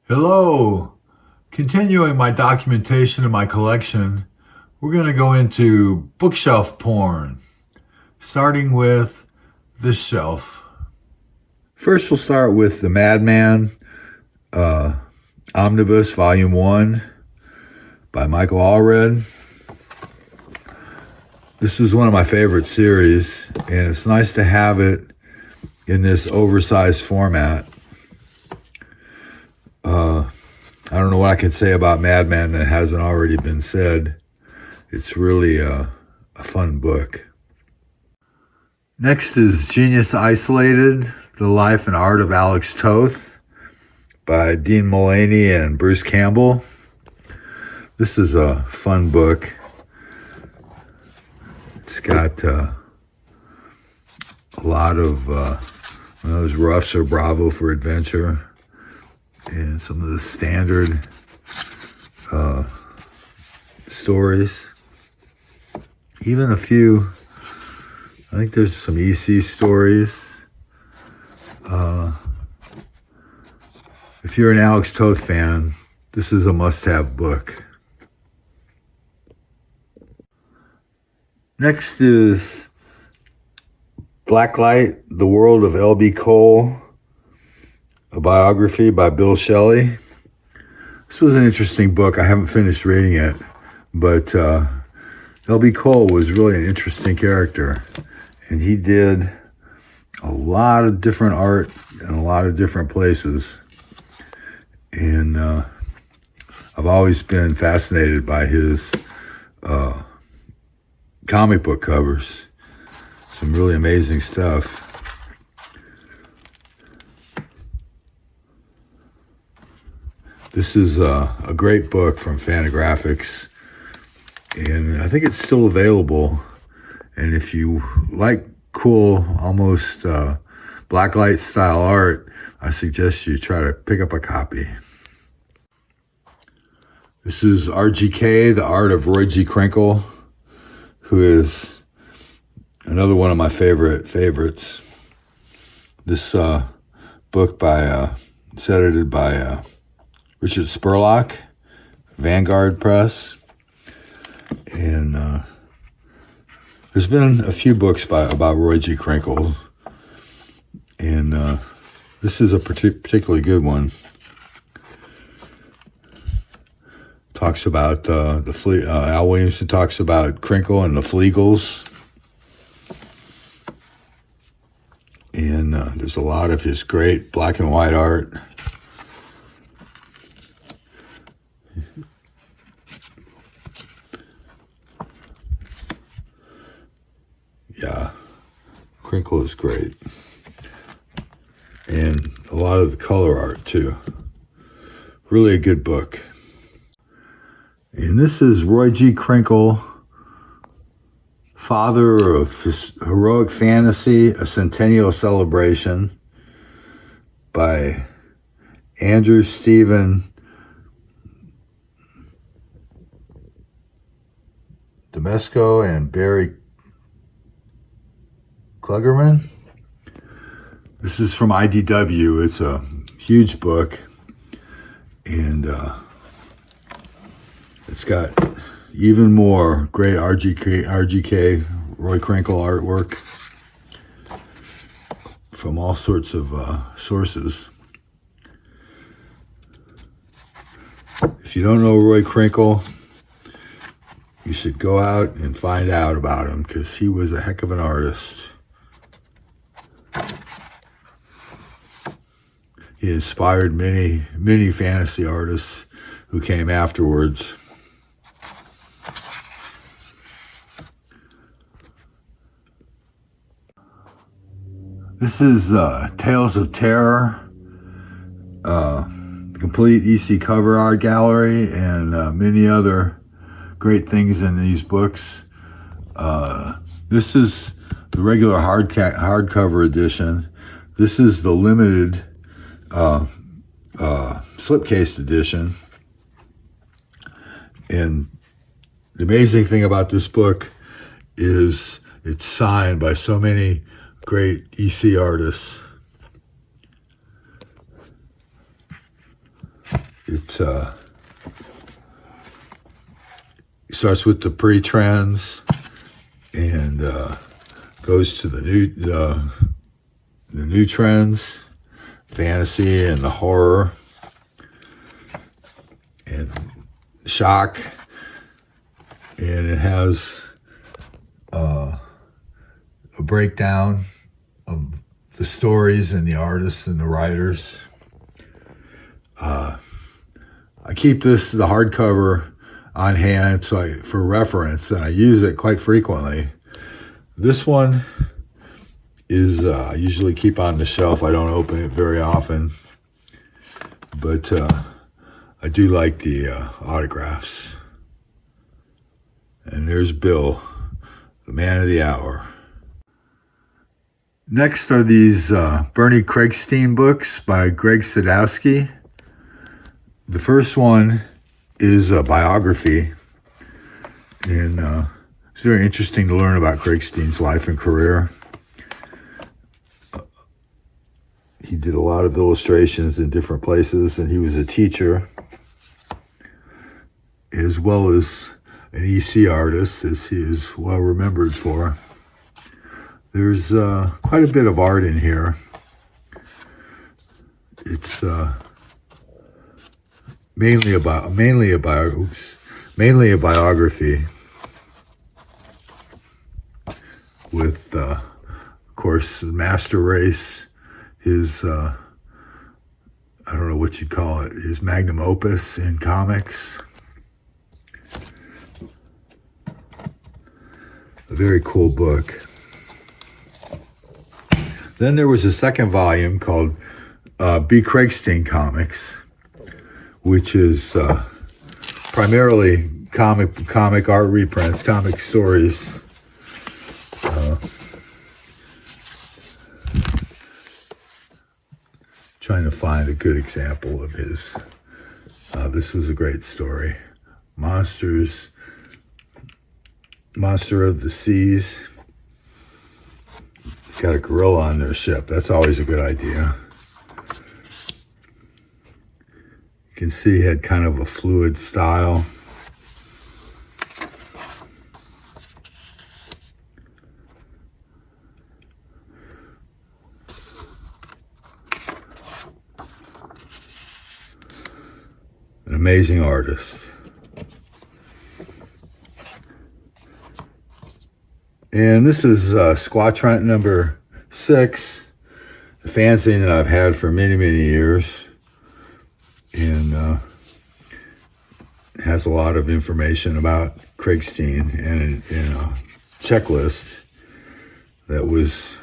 Hello. Continuing my documentation of my collection, we're going to go into bookshelf porn, starting with this shelf. First, we'll start with The Madman Omnibus Volume 1 by Michael Allred. This is one of my favorite series, and it's nice to have it in this oversized format. I don't know what I can say about Madman that hasn't already been said. It's really a fun book. Next is Genius Isolated, The Life and Art of Alex Toth by Dean Mullaney and Bruce Campbell. This is a fun book. It's got a lot of those roughs or bravo for adventure, and some of the standard stories. Even a few, I think there's some EC stories. If you're an Alex Toth fan, this is a must-have book. Next is Blacklight, The World of L.B. Cole, a biography by Bill Shelley. This was an interesting book. I haven't finished reading it, but L.B. Cole was really an interesting character, and he did a lot of different art in a lot of different places. And I've always been fascinated by his comic book covers. Some really amazing stuff. This is a great book from Fantagraphics, and I think it's still available. And if you like cool, almost blacklight style art, I suggest you try to pick up a copy. This is RGK, The Art of Roy G. Krinkle, who is another one of my favorites. This book it's edited by Richard Spurlock, Vanguard Press, and there's been a few books about Roy G. Krinkle, and this is a particularly good one. Talks about Al Williamson talks about Krinkle and the Flegels, and there's a lot of his great black and white art. Yeah, Krinkle is great. And a lot of the color art, too. Really a good book. And this is Roy G. Krinkle, Father of Heroic Fantasy, A Centennial Celebration by Andrew Stephen Demesco and Barry Klugerman. This is from IDW. It's a huge book, and it's got even more great RGK Roy Krinkle artwork from all sorts of sources. If you don't know Roy Krinkle, you should go out and find out about him, because he was a heck of an artist. He inspired many fantasy artists who came afterwards. This is Tales of Terror, the complete EC cover art gallery, and many other great things in these books. This is the regular hardcover edition. This is the limited slipcase edition. And the amazing thing about this book is it's signed by so many great EC artists. It starts with the pre-trends and goes to the new trends, fantasy and the horror and shock, and it has a breakdown of the stories and the artists and the writers. I keep the hardcover on hand for reference, and I use it quite frequently. This one is I usually keep on the shelf. I don't open it very often, but I do like the autographs. And there's Bill, the man of the hour. Next are these Bernie Krigstein books by Greg Sadowski. The first one is a biography, and it's very interesting to learn about Krigstein's life and career. He did a lot of illustrations in different places, and he was a teacher as well as an EC artist, as he is well remembered for. There's quite a bit of art in here. It's mainly a biography with, of course, Master Race, his, I don't know what you'd call it, his magnum opus in comics. A very cool book. Then there was a second volume called B. Krigstein Comics, which is primarily comic art reprints, comic stories. Trying to find a good example of his. This was a great story. Monster of the Seas. Got a gorilla on their ship. That's always a good idea. You can see he had kind of a fluid style. An amazing artist. And this is Squattrant number 6, a fanzine that I've had for many, many years. And it has a lot of information about Krigstein and a checklist that was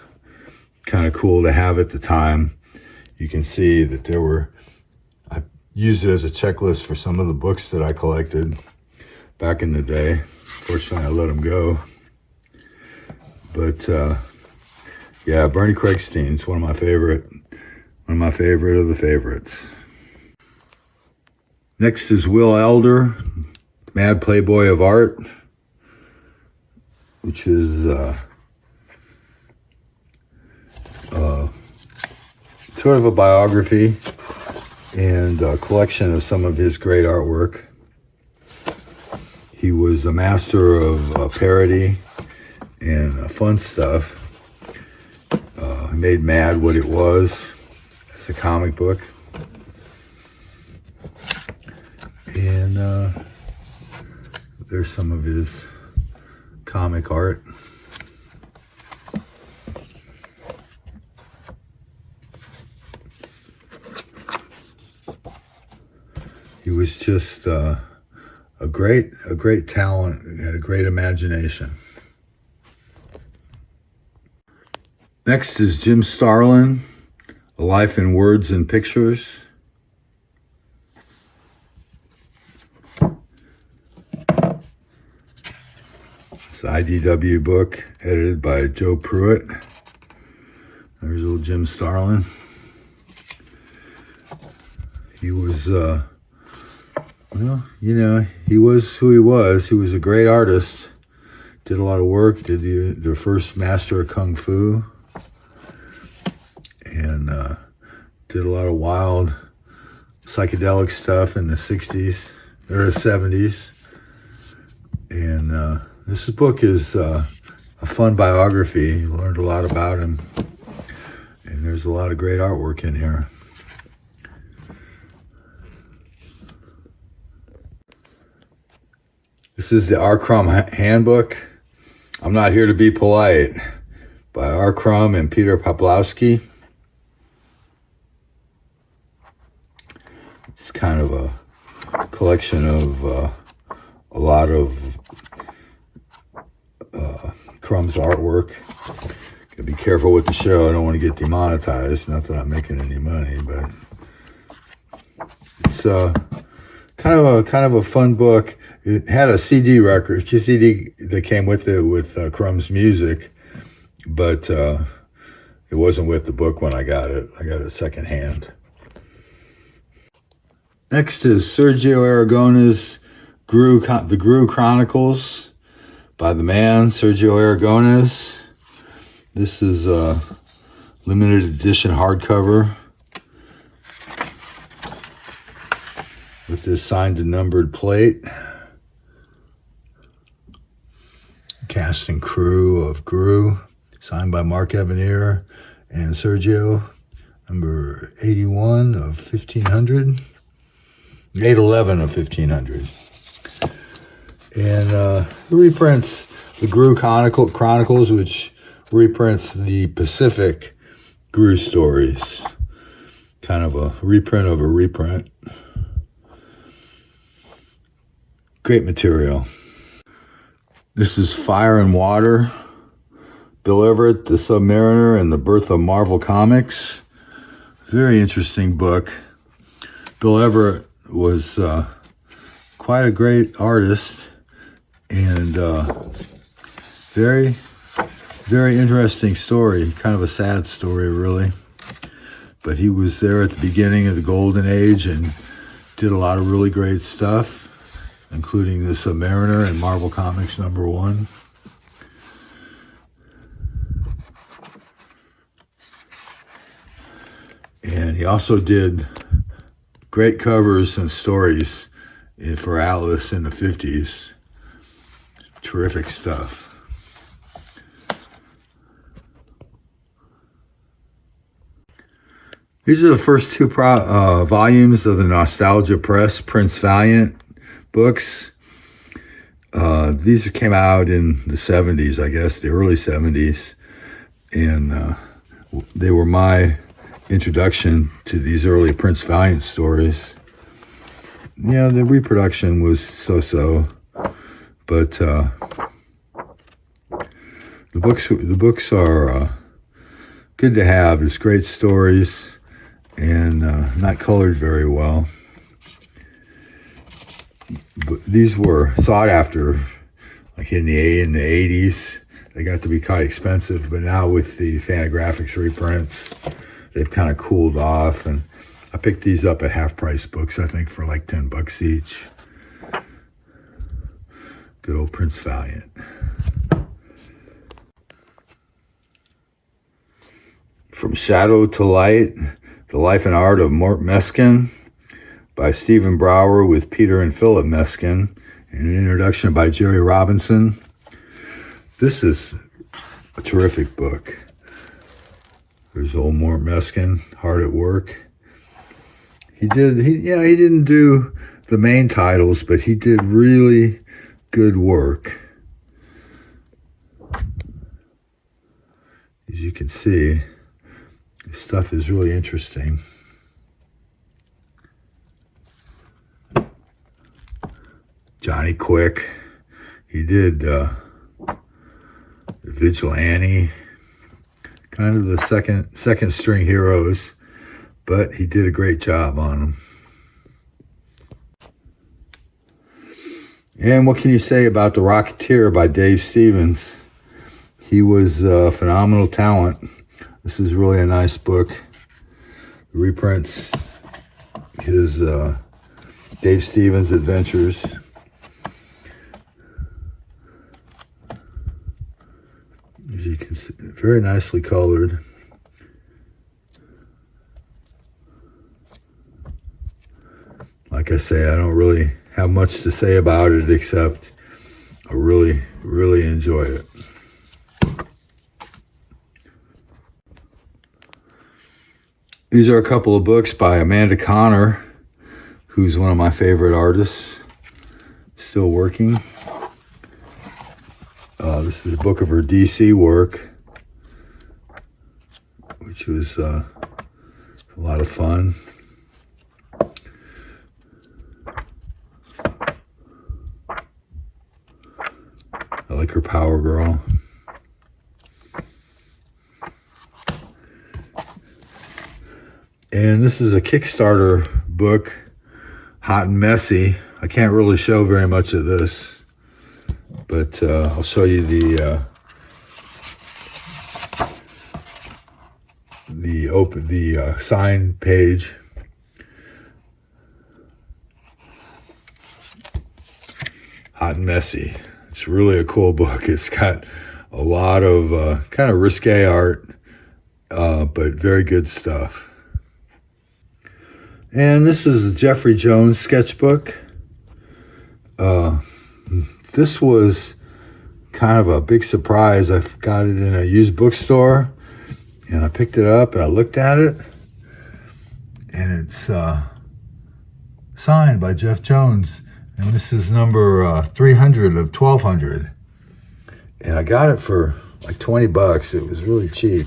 kind of cool to have at the time. You can see that I used it as a checklist for some of the books that I collected back in the day. Fortunately, I let them go. But yeah, Bernie Krigstein's one of my favorite of the favorites. Next is Will Elder, Mad Playboy of Art, which is sort of a biography and a collection of some of his great artwork. He was a master of parody and fun stuff. He made Mad what it was as a comic book. And there's some of his comic art. He was just a great talent. He had a great imagination. Next is Jim Starlin, A Life in Words and Pictures. It's an IDW book edited by Joe Pruitt. There's old Jim Starlin. He was, he was who he was. He was a great artist. Did a lot of work. Did the first Master of Kung Fu. And did a lot of wild psychedelic stuff in the 60s or the 70s. And this book is a fun biography. Learned a lot about him. And there's a lot of great artwork in here. This is the R. Crumb Handbook. I'm Not Here to Be Polite by R. Crumb and Peter Poplawski. It's kind of a collection of a lot of Crumb's artwork. Gotta be careful with the show. I don't want to get demonetized. Not that I'm making any money, but it's kind of a fun book. It had a CD that came with it with Crumb's music, but it wasn't with the book when I got it. I got it secondhand. Next is Sergio Aragona's The Gru Chronicles by the man Sergio Aragones. This is a limited edition hardcover with this signed and numbered plate. Cast and crew of Gru, signed by Mark Evanier and Sergio, number 81 of 1500, 811 of 1500. And reprints the Gru Chronicles, which reprints the Pacific Gru stories. Kind of a reprint of a reprint. Great material. This is Fire and Water, Bill Everett, The Submariner, and the Birth of Marvel Comics. Very interesting book. Bill Everett was quite a great artist and very, very interesting story. Kind of a sad story, really. But he was there at the beginning of the Golden Age and did a lot of really great stuff, including The Submariner and Marvel Comics #1. And he also did great covers and stories for Atlas in the 50s. Terrific stuff. These are the first two volumes of the Nostalgia Press Prince Valiant books. These came out in the 70s, I guess, the early 70s. And they were my introduction to these early Prince Valiant stories. Yeah, the reproduction was so-so, but the books are good to have. It's great stories and not colored very well. But these were sought after, like in the 80s. They got to be kind of expensive, but now with the Fantagraphics reprints, they've kind of cooled off. And I picked these up at half-price books, I think, for like $10 each. Good old Prince Valiant. From Shadow to Light, The Life and Art of Mort Meskin by Stephen Brower with Peter and Philip Meskin, and an introduction by Jerry Robinson. This is a terrific book. There's old Mort Meskin, hard at work. He didn't do the main titles, but he did really good work. As you can see, this stuff is really interesting. Johnny Quick, he did Vigilante, kind of the second string heroes, but he did a great job on them. And what can you say about The Rocketeer by Dave Stevens? He was a phenomenal talent. This is really a nice book. It reprints his Dave Stevens adventures. As you can see, very nicely colored. like I say, I don't really have much to say about it except I really, really enjoy it. These are a couple of books by Amanda Connor, who's one of my favorite artists, still working. This is a book of her DC work, which was a lot of fun. I like her Power Girl. And this is a Kickstarter book, Hot and Messy. I can't really show very much of this, but I'll show you the sign page. Hot and Messy. It's really a cool book. It's got a lot of kind of risque art, but very good stuff. And this is a Jeffrey Jones sketchbook. This was kind of a big surprise. I got it in a used bookstore, and I picked it up and I looked at it, and it's signed by Jeff Jones. And this is number 300 of 1200. And I got it for like $20. It was really cheap.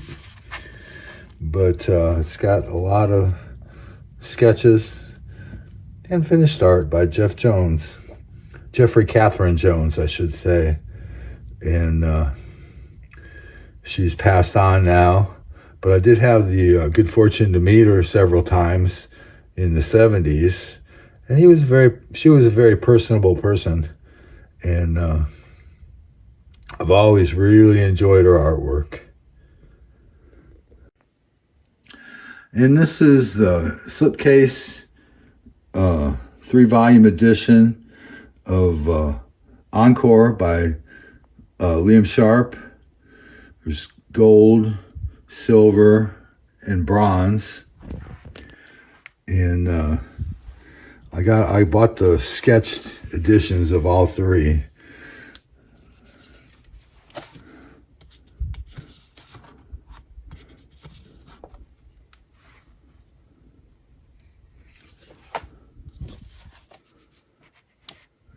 But it's got a lot of sketches and finished art by Jeff Jones. Jeffrey Catherine Jones, I should say. And she's passed on now. But I did have the good fortune to meet her several times in the 70s. And she was a very personable person. And I've always really enjoyed her artwork. And this is the slipcase 3-volume edition of Encore by Liam Sharp. There's gold, silver, and bronze. And I bought the sketched editions of all three.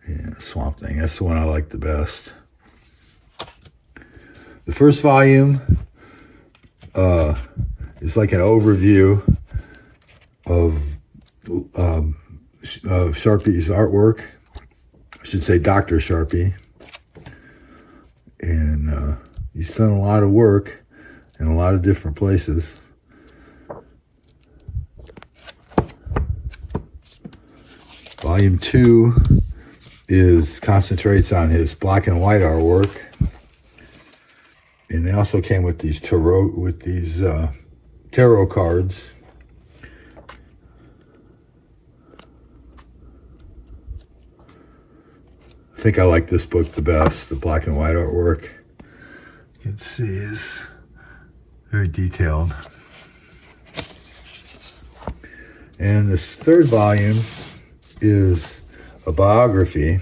Yeah, Swamp Thing. That's the one I like the best. The first volume is like an overview of Sharpie's artwork. I should say Dr. Sharpie. And he's done a lot of work in a lot of different places. Volume 2 concentrates on his black and white artwork. And they also came with these tarot cards. I think I like this book the best, the black and white artwork. You can see is very detailed. And this third volume is a biography,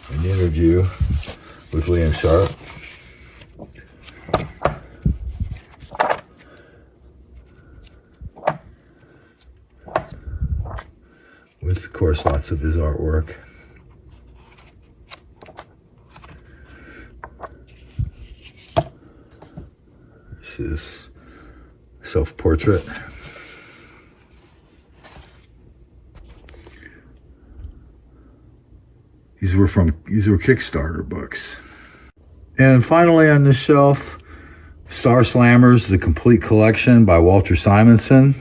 an interview with Liam Sharp. With, of course, lots of his artwork. This is self-portrait. These were Kickstarter books. And finally on the shelf, Star Slammers, the complete collection by Walter Simonson.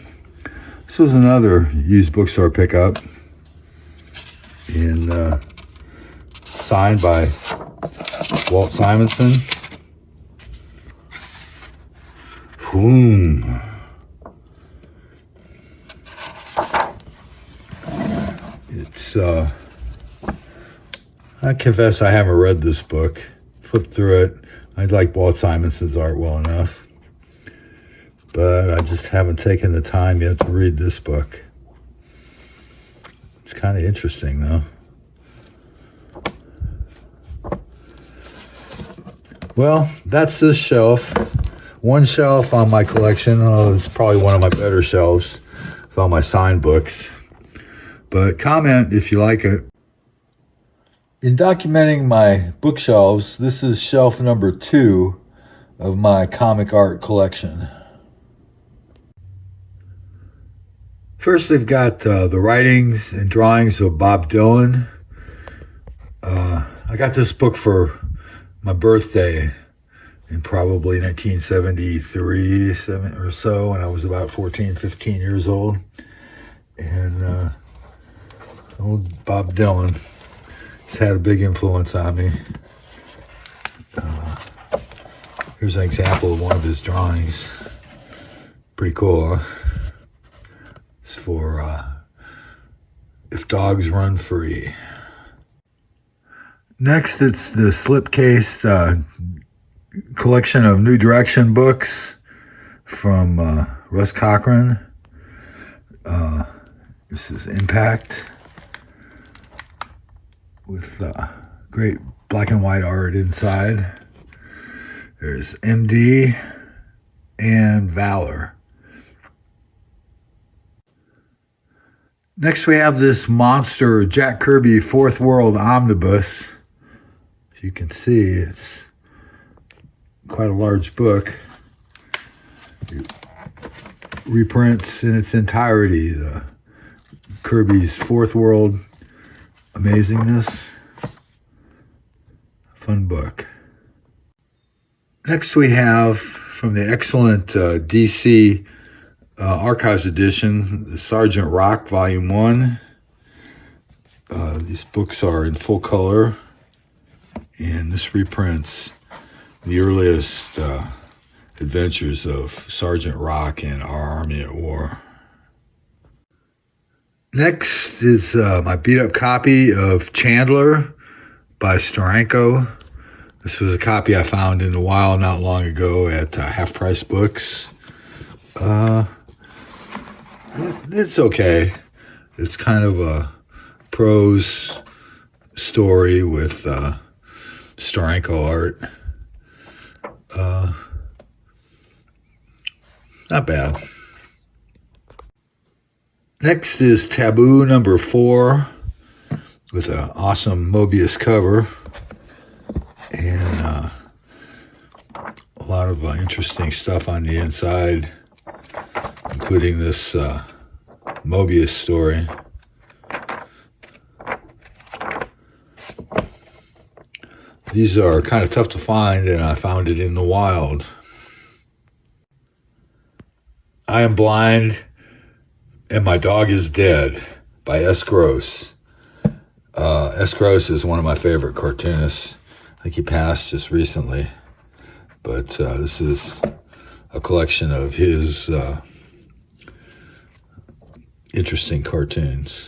This was another used bookstore pickup, and signed by Walt Simonson. Boom. It's I confess I haven't read this book. Flipped through it. I like Walt Simonson's art well enough. but I just haven't taken the time yet to read this book. It's kind of interesting, though. Well, that's this shelf. One shelf on my collection. Oh, it's probably one of my better shelves with all my signed books. But comment if you like it. In documenting my bookshelves, this is shelf number 2 of my comic art collection. First, they've got the writings and drawings of Bob Dylan. I got this book for my birthday in probably 1973 or so, when I was about 14, 15 years old. And old Bob Dylan has had a big influence on me. Here's an example of one of his drawings. Pretty cool, huh? It's for If Dogs Run Free. Next, it's the slipcase collection of New Direction books from Russ Cochran. This is Impact with great black and white art inside. There's MD and Valor. Next, we have this monster Jack Kirby Fourth World Omnibus. As you can see, it's quite a large book. It reprints in its entirety the Kirby's Fourth World amazingness. Fun book. Next, we have from the excellent DC Archives edition, the Sergeant Rock Volume 1. These books are in full color, and this reprints the earliest adventures of Sergeant Rock and Our Army at War. Next is my beat-up copy of Chandler by Steranko. This was a copy I found in the wild not long ago at Half Price Books. It's okay. It's kind of a prose story with Steranko art. Not bad. Next is Taboo number 4 with an awesome Mobius cover and a lot of interesting stuff on the inside, including this Mobius story. These are kind of tough to find, and I found it in the wild. I Am Blind and My Dog is Dead by S. Gross. S. Gross is one of my favorite cartoonists. I think he passed just recently. But this is a collection of his interesting cartoons.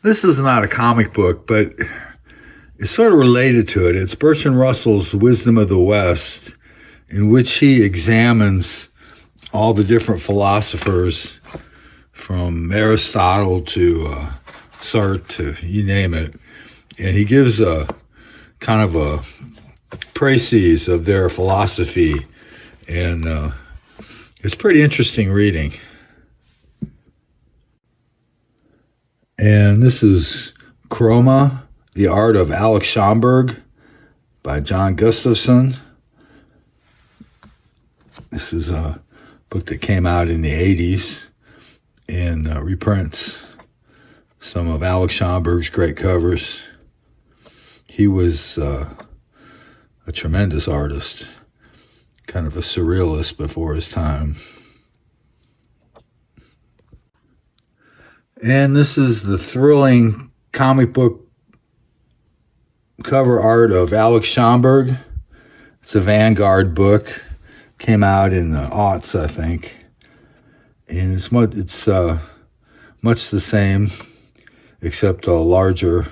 This is not a comic book, but it's sort of related to it. It's Bertrand Russell's Wisdom of the West, in which he examines all the different philosophers from Aristotle to Sartre to you name it. And he gives a kind of a précis of their philosophy, and it's pretty interesting reading. And this is Chroma, The Art of Alex Schomburg by John Gustafson. This is a book that came out in the 80s and reprints some of Alex Schomburg's great covers. He was a tremendous artist, kind of a surrealist before his time. And this is the thrilling comic book cover art of Alex Schomburg. It's a Vanguard book. Came out in the aughts, I think. And it's much the same, except a larger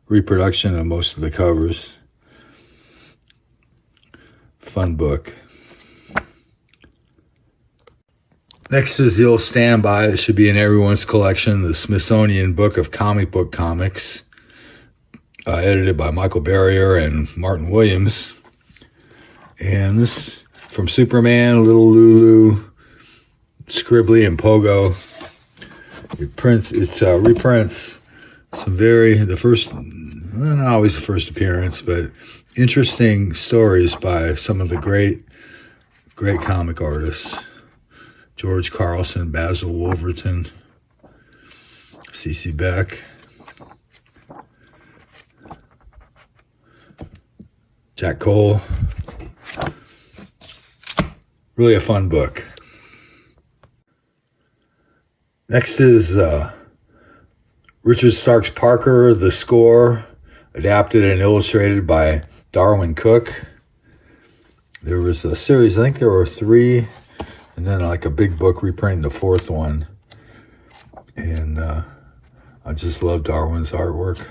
reproduction of most of the covers. Fun book. Next is the old standby that should be in everyone's collection, the Smithsonian Book of Comic Book Comics, edited by Michael Barrier and Martin Williams. And this from Superman, Little Lulu, Scribbly, and Pogo. It reprints some not always the first appearance, but interesting stories by some of the great comic artists. George Carlson, Basil Wolverton, C.C. Beck, Jack Cole. Really a fun book. Next is Richard Starks Parker, The Score, adapted and illustrated by Darwin Cook. There was a series, I think there were 3, and then like a big book reprinting the 4th one. And I just love Darwin's artwork.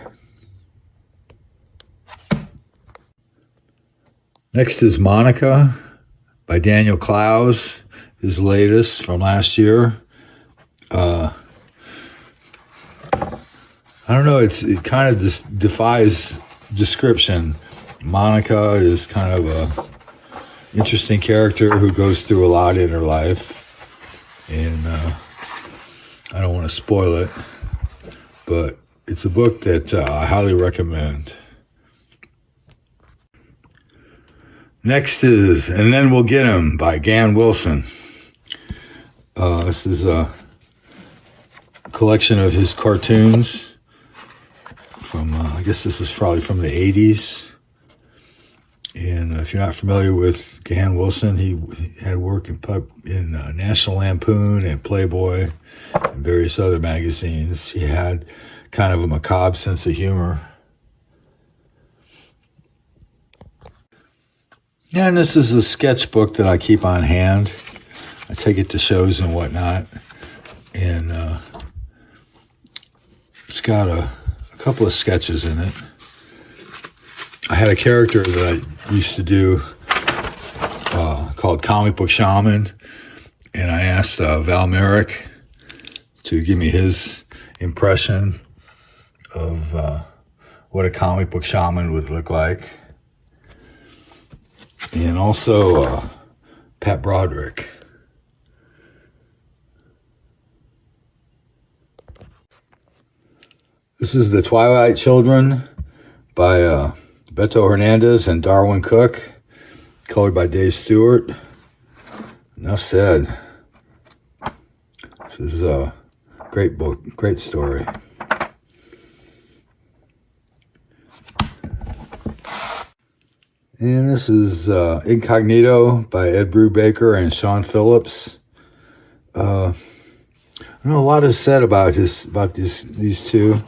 Next is Monica by Daniel Clowes, his latest from last year. I don't know, it kind of just defies description. Monica is kind of a interesting character who goes through a lot in her life, and I don't want to spoil it, but it's a book that I highly recommend. Next is And Then We'll Get Him by Gan Wilson. This is a collection of his cartoons from, I guess this is probably from the 80s. And if you're not familiar with Gan Wilson, he had work in National Lampoon and Playboy and various other magazines. He had kind of a macabre sense of humor. Yeah, and this is a sketchbook that I keep on hand. I take it to shows and whatnot. And it's got a couple of sketches in it. I had a character that I used to do called Comic Book Shaman, and I asked Val Merrick to give me his impression of what a comic book shaman would look like. And also Pat Broderick. This is The Twilight Children by Beto Hernandez and Darwin Cook, colored by Dave Stewart. Enough said. This is a great book, great story. And this is Incognito by Ed Brubaker and Sean Phillips. I know a lot is said about these two.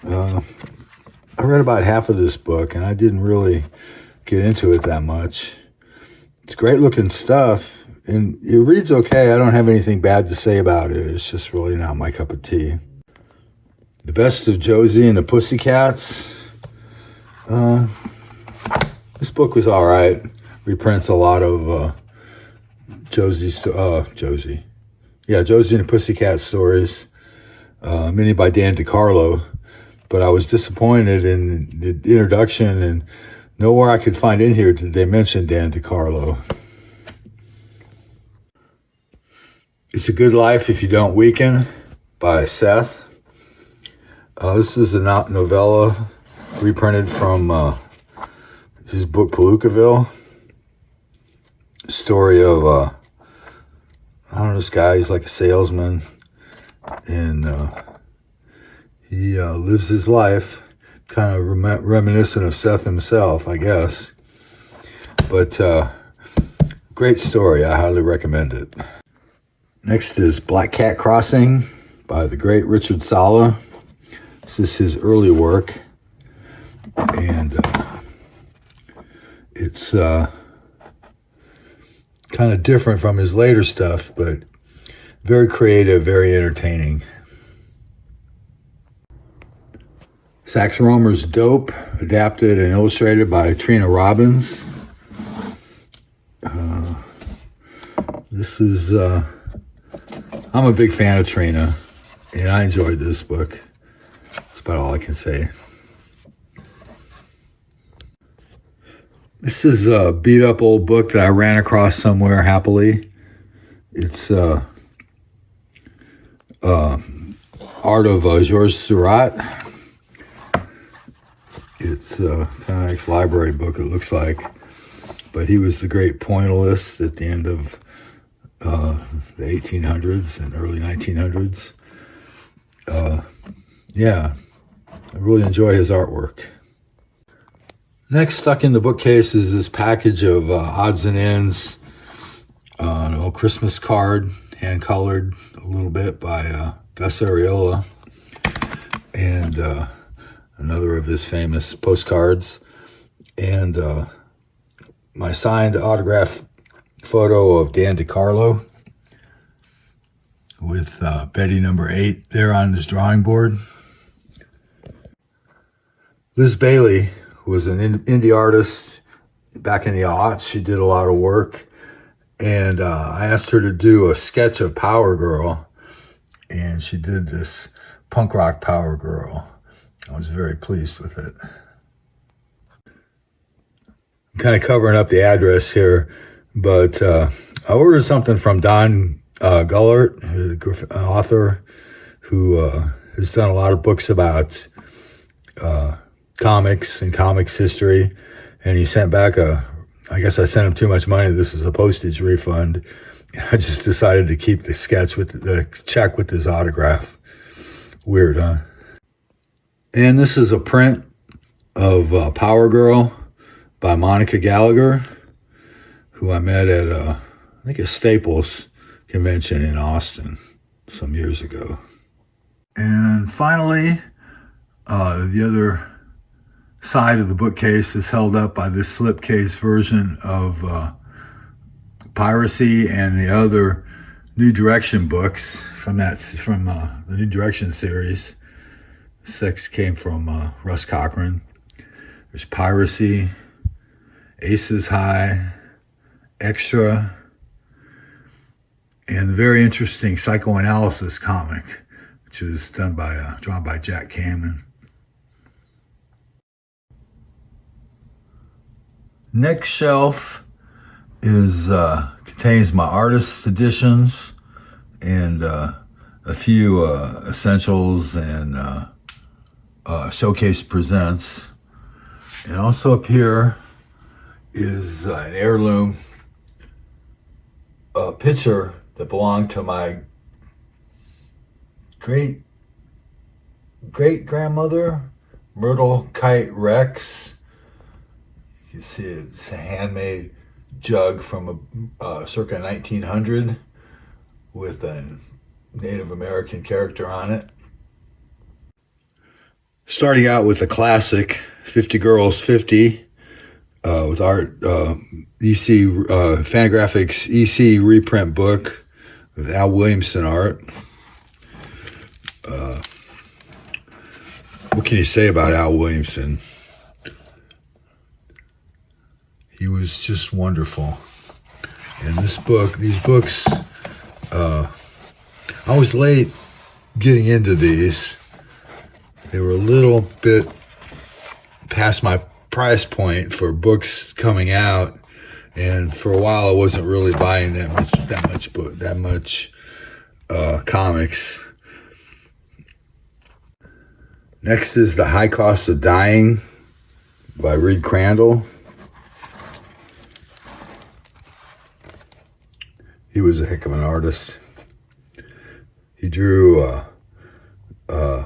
I read about half of this book, and I didn't really get into it that much. It's great looking stuff, and it reads okay. I don't have anything bad to say about it. It's just really not my cup of tea. The Best of Josie and the Pussycats. This book was all right. Reprints a lot of Josie and the Pussycat stories. Many by Dan DiCarlo. But I was disappointed in the introduction, and nowhere I could find in here did they mention Dan DiCarlo. It's a Good Life If You Don't Weaken by Seth. This is a novella reprinted from his book Palookaville. Story of, I don't know, this guy, he's like a salesman, and he lives his life kind of reminiscent of Seth himself, I guess. But great story. I highly recommend it. Next is Black Cat Crossing by the great Richard Sala. This is his early work. And it's kind of different from his later stuff, but very creative, very entertaining. Sax Rohmer's Dope, adapted and illustrated by Trina Robbins. This is, I'm a big fan of Trina, and I enjoyed this book. That's about all I can say. This is a beat up old book that I ran across somewhere happily. It's Art of Georges Seurat. It's kind of ex-library book, it looks like. But he was the great pointillist at the end of the 1800s and early 1900s. Yeah, I really enjoy his artwork. Next, stuck in the bookcase is this package of odds and ends. An old Christmas card, hand-colored a little bit by Gus Areola. And another of his famous postcards. And my signed autographed photo of Dan DiCarlo with Betty number 8 there on his drawing board. Liz Bailey was an indie artist back in the aughts. She did a lot of work, and I asked her to do a sketch of Power Girl, and she did this punk rock Power Girl. I was very pleased with it. I'm kind of covering up the address here, but I ordered something from Don Gullert, an author who has done a lot of books about comics and comics history, and he sent back I guess I sent him too much money. This is a postage refund. I just decided to keep the sketch with the check with his autograph. Weird, huh? And this is a print of Power Girl by Monica Gallagher, who I met at I think a Staples convention in Austin some years ago. And finally, the other side of the bookcase is held up by this slipcase version of Piracy and the other New Direction books from the New Direction series. Six came from Russ Cochran. There's Piracy, Aces High, Extra, and the very interesting psychoanalysis comic, which was drawn by Jack Cameron. Next shelf contains my artist editions and a few essentials and Showcase Presents. And also up here is an heirloom picture that belonged to my great grandmother, Myrtle Kite Rex. You can see it's a handmade jug from circa 1900 with a Native American character on it. Starting out with a classic, 50 Girls 50, with art, EC, Fantagraphics EC reprint book with Al Williamson art. What can you say about Al Williamson? He was just wonderful. And these books, I was late getting into these. They were a little bit past my price point for books coming out, and for a while I wasn't really buying that much comics. Next is The High Cost of Dying by Reed Crandall. He was a heck of an artist. He drew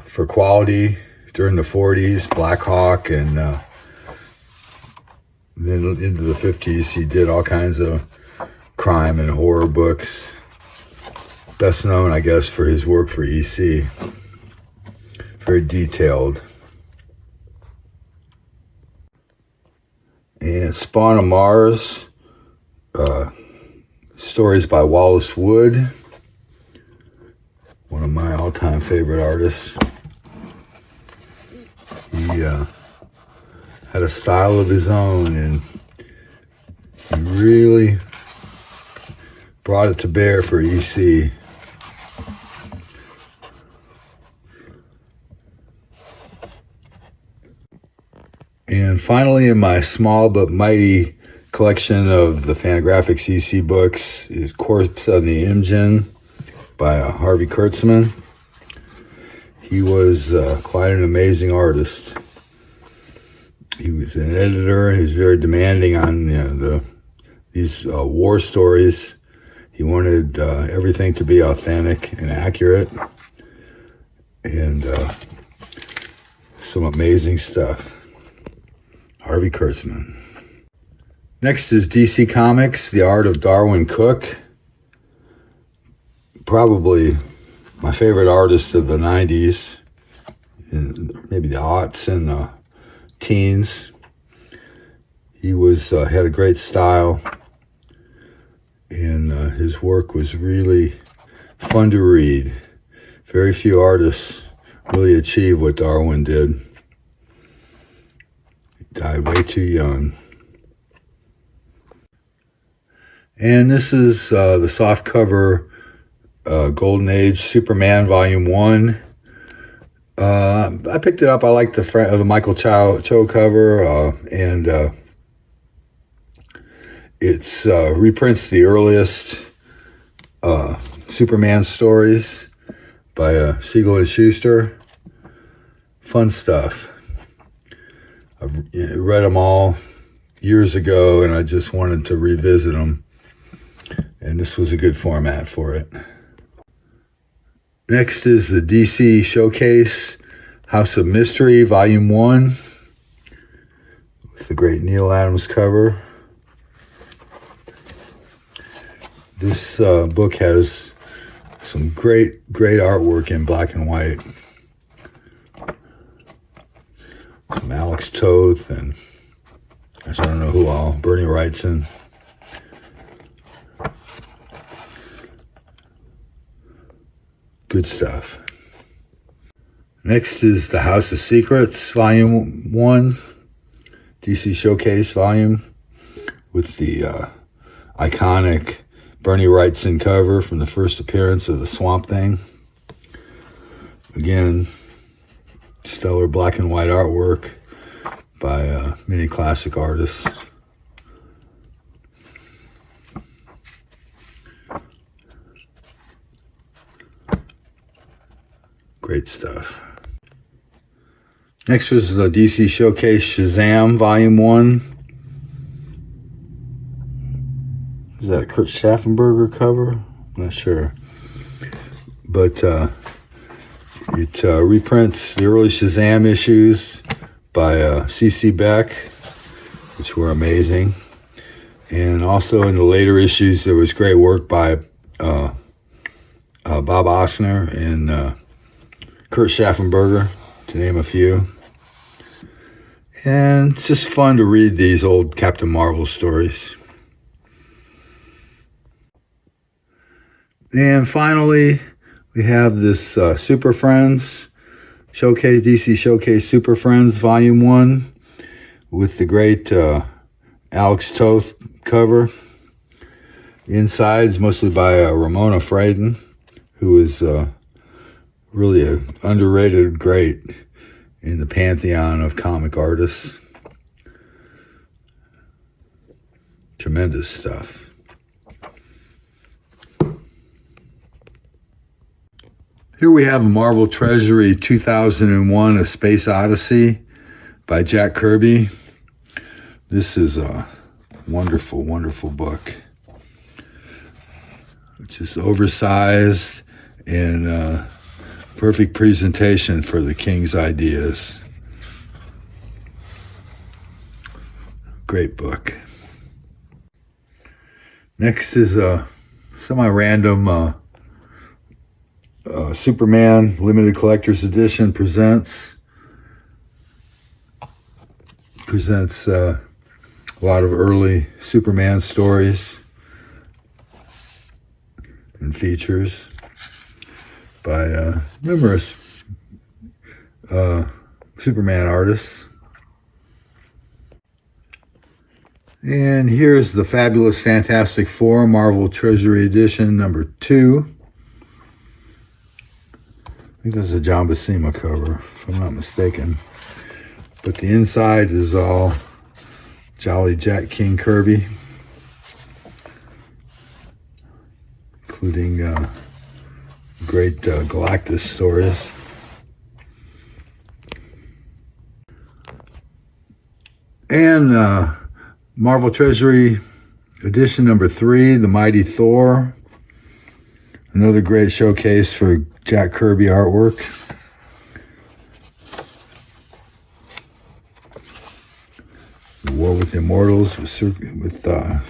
for Quality during the 40s, Black Hawk, and then into the 50s he did all kinds of crime and horror books. Best known, I guess, for his work for EC. Very detailed. And Spawn of Mars, stories by Wallace Wood, one of my all-time favorite artists. He had a style of his own, and He really brought it to bear for EC. And finally, in my small but mighty collection of the Fantagraphics EC books is Corpse on the Imgen by Harvey Kurtzman. He was quite an amazing artist. He was an editor. He was very demanding on these war stories. He wanted everything to be authentic and accurate, and some amazing stuff. Harvey Kurtzman. Next is DC Comics, The Art of Darwin Cook. Probably my favorite artist of the 90s, and maybe the aughts and the teens. He had a great style, and his work was really fun to read. Very few artists really achieved what Darwin did. He died way too young. And this is the softcover Golden Age Superman Volume 1. I picked it up. I like the Michael Cho cover, and it's reprints the earliest Superman stories by Siegel and Schuster. Fun stuff. I've read them all years ago, and I just wanted to revisit them. And this was a good format for it. Next is the DC Showcase House of Mystery, Volume 1, with the great Neil Adams cover. This book has some great artwork in black and white. Some Alex Toth and I don't know who all, Bernie Wrightson. Good stuff. Next is The House of Secrets, Volume 1, DC Showcase volume, with the iconic Bernie Wrightson cover from the first appearance of the Swamp Thing. Again, stellar black and white artwork by many classic artists. Great stuff. Next was the DC Showcase Shazam Volume 1. Is that a Kurt Schaffenberger cover? I'm not sure. But it reprints the early Shazam issues by C.C. Beck, which were amazing. And also in the later issues, there was great work by Bob Osner and Kurt Schaffenberger, to name a few. And it's just fun to read these old Captain Marvel stories. And finally, we have this Super Friends Showcase, DC Showcase Super Friends Volume 1, with the great Alex Toth cover. The inside's mostly by Ramona Fradon, who is really an underrated great in the pantheon of comic artists. Tremendous stuff. Here we have a Marvel Treasury 2001 A Space Odyssey by Jack Kirby. This is a wonderful, wonderful book. It's just oversized and perfect presentation for the King's ideas. Great book. Next is a semi-random Superman Limited Collector's Edition presents a lot of early Superman stories and features by numerous Superman artists. And here's the Fabulous Fantastic Four Marvel Treasury Edition number 2. I think that's a John Buscema cover, if I'm not mistaken. But the inside is all Jolly Jack King Kirby, including great Galactus stories. And Marvel Treasury Edition number 3, The Mighty Thor. Another great showcase for Jack Kirby artwork. War with the Immortals with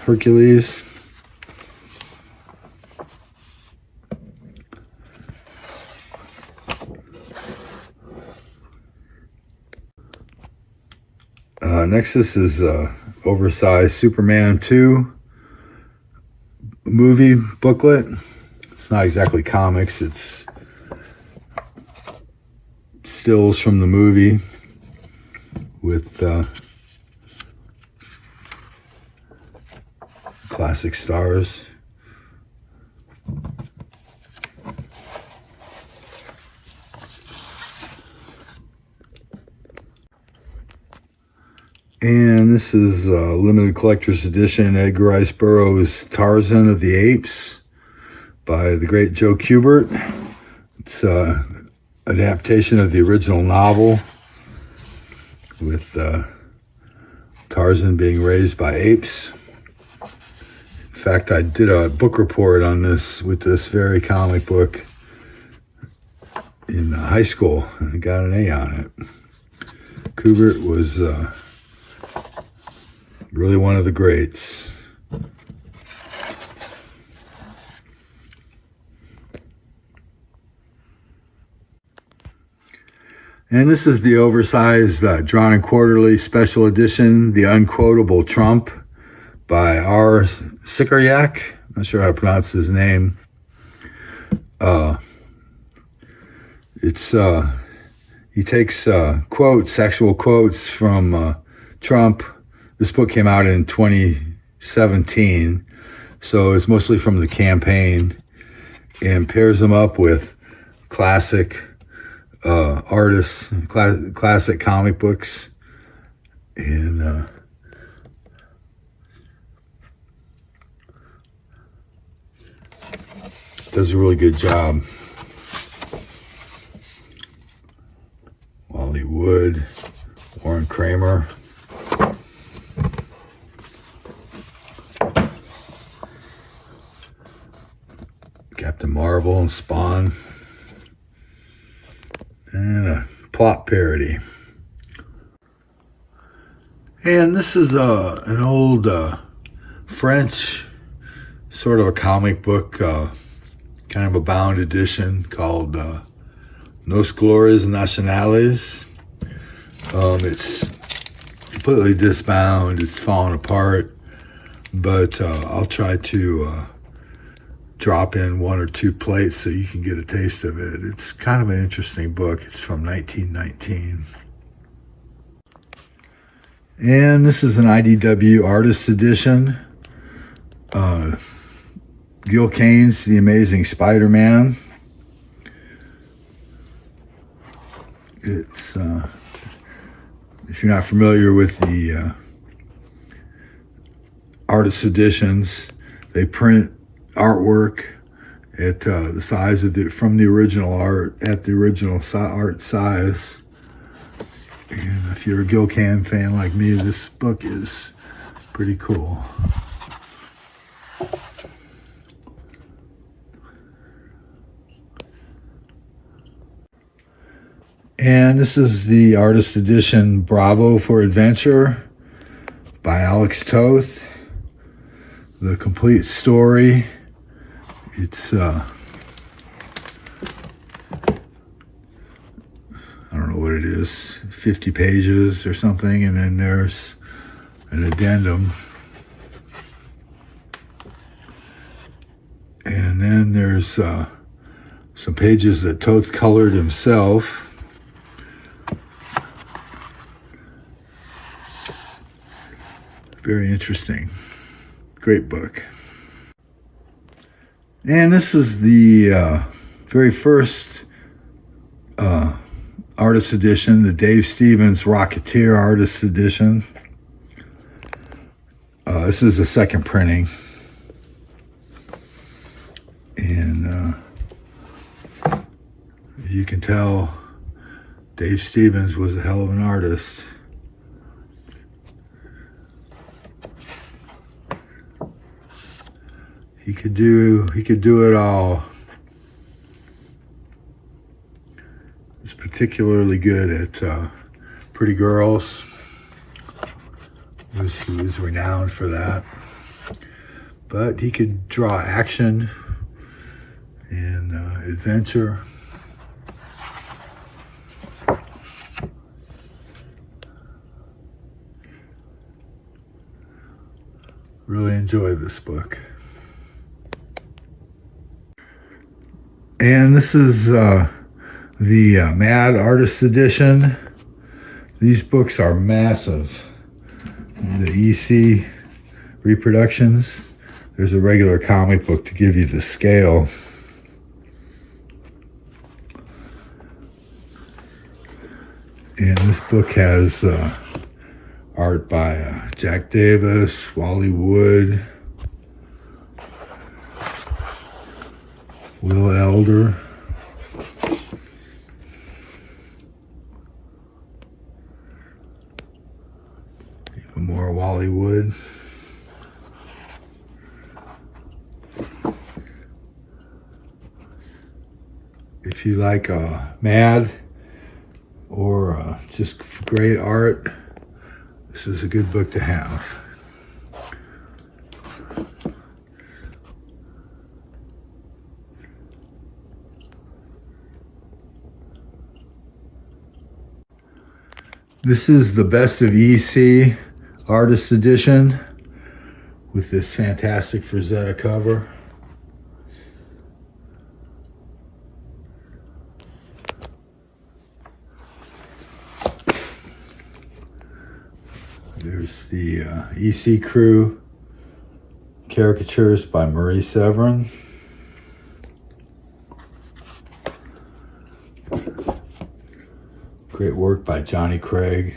Hercules. Next, this is oversized Superman 2 movie booklet. It's not exactly comics, it's stills from the movie with classic stars. And this is a limited collector's edition, Edgar Rice Burroughs' Tarzan of the Apes by the great Joe Kubert. It's an adaptation of the original novel with Tarzan being raised by apes. In fact, I did a book report on this with this very comic book in high school, and I got an A on it. Kubert was really one of the greats. And this is the oversized Drawn and Quarterly Special Edition, The Unquotable Trump by R. Sikoryak. I'm not sure how to pronounce his name. He takes quotes, actual quotes from Trump. This book came out in 2017, so it's mostly from the campaign, and pairs them up with classic artists, classic comic books, and does a really good job. Wally Wood, Warren Kramer. Captain Marvel and Spawn. And a plot parody. And this is an old French sort of a comic book, kind of a bound edition called Nos Glorias Nacionales. It's completely disbound, it's fallen apart, but I'll try to drop in 1 or 2 plates so you can get a taste of it. It's kind of an interesting book. It's from 1919. And this is an IDW Artist Edition. Gil Kane's The Amazing Spider-Man. It's, if you're not familiar with the artist editions, they print artwork at the size of from the original art, at the original art size. And if you're a Gil Kane fan like me, this book is pretty cool. And this is the artist edition Bravo for Adventure by Alex Toth. The complete story. It's I don't know what it is, 50 pages or something, and then there's an addendum. And then there's some pages that Toth colored himself. Very interesting. Great book. And this is the very first artist edition, the Dave Stevens Rocketeer artist edition. This is the second printing. And you can tell Dave Stevens was a hell of an artist. He could do it all. He's particularly good at pretty girls. He was renowned for that. But he could draw action and adventure. Really enjoyed this book. And this is the Mad Artist Edition. These books are massive. The EC reproductions. There's a regular comic book to give you the scale. And this book has art by Jack Davis, Wally Wood, Will Elder. Even more Wally Wood. If you like Mad or just great art, this is a good book to have. This is the Best of EC Artist Edition with this fantastic Frazetta cover. There's the EC Crew caricatures by Marie Severin. Great work by Johnny Craig.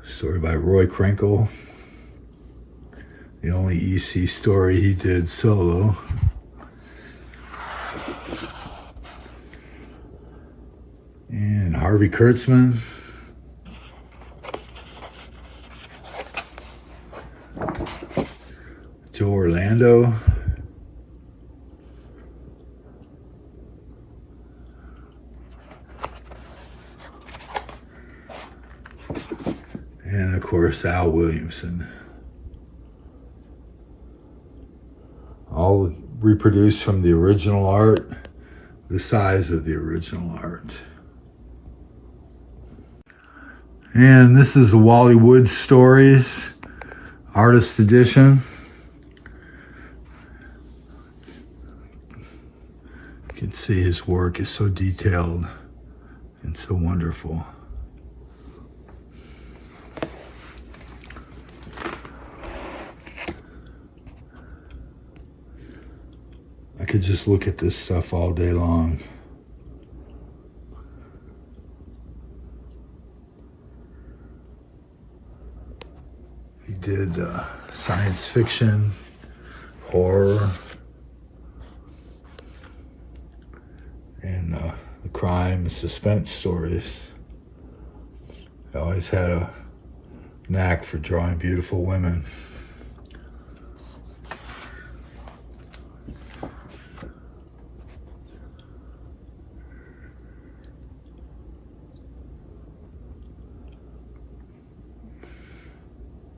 Story by Roy Krinkle. The only EC story he did solo. And Harvey Kurtzman. Joe Orlando. And of course, Al Williamson. All reproduced from the original art, the size of the original art. And this is the Wally Wood Stories Artist Edition. You can see his work is so detailed and so wonderful. I could just look at this stuff all day long. He did science fiction, horror, and the crime and suspense stories. He always had a knack for drawing beautiful women.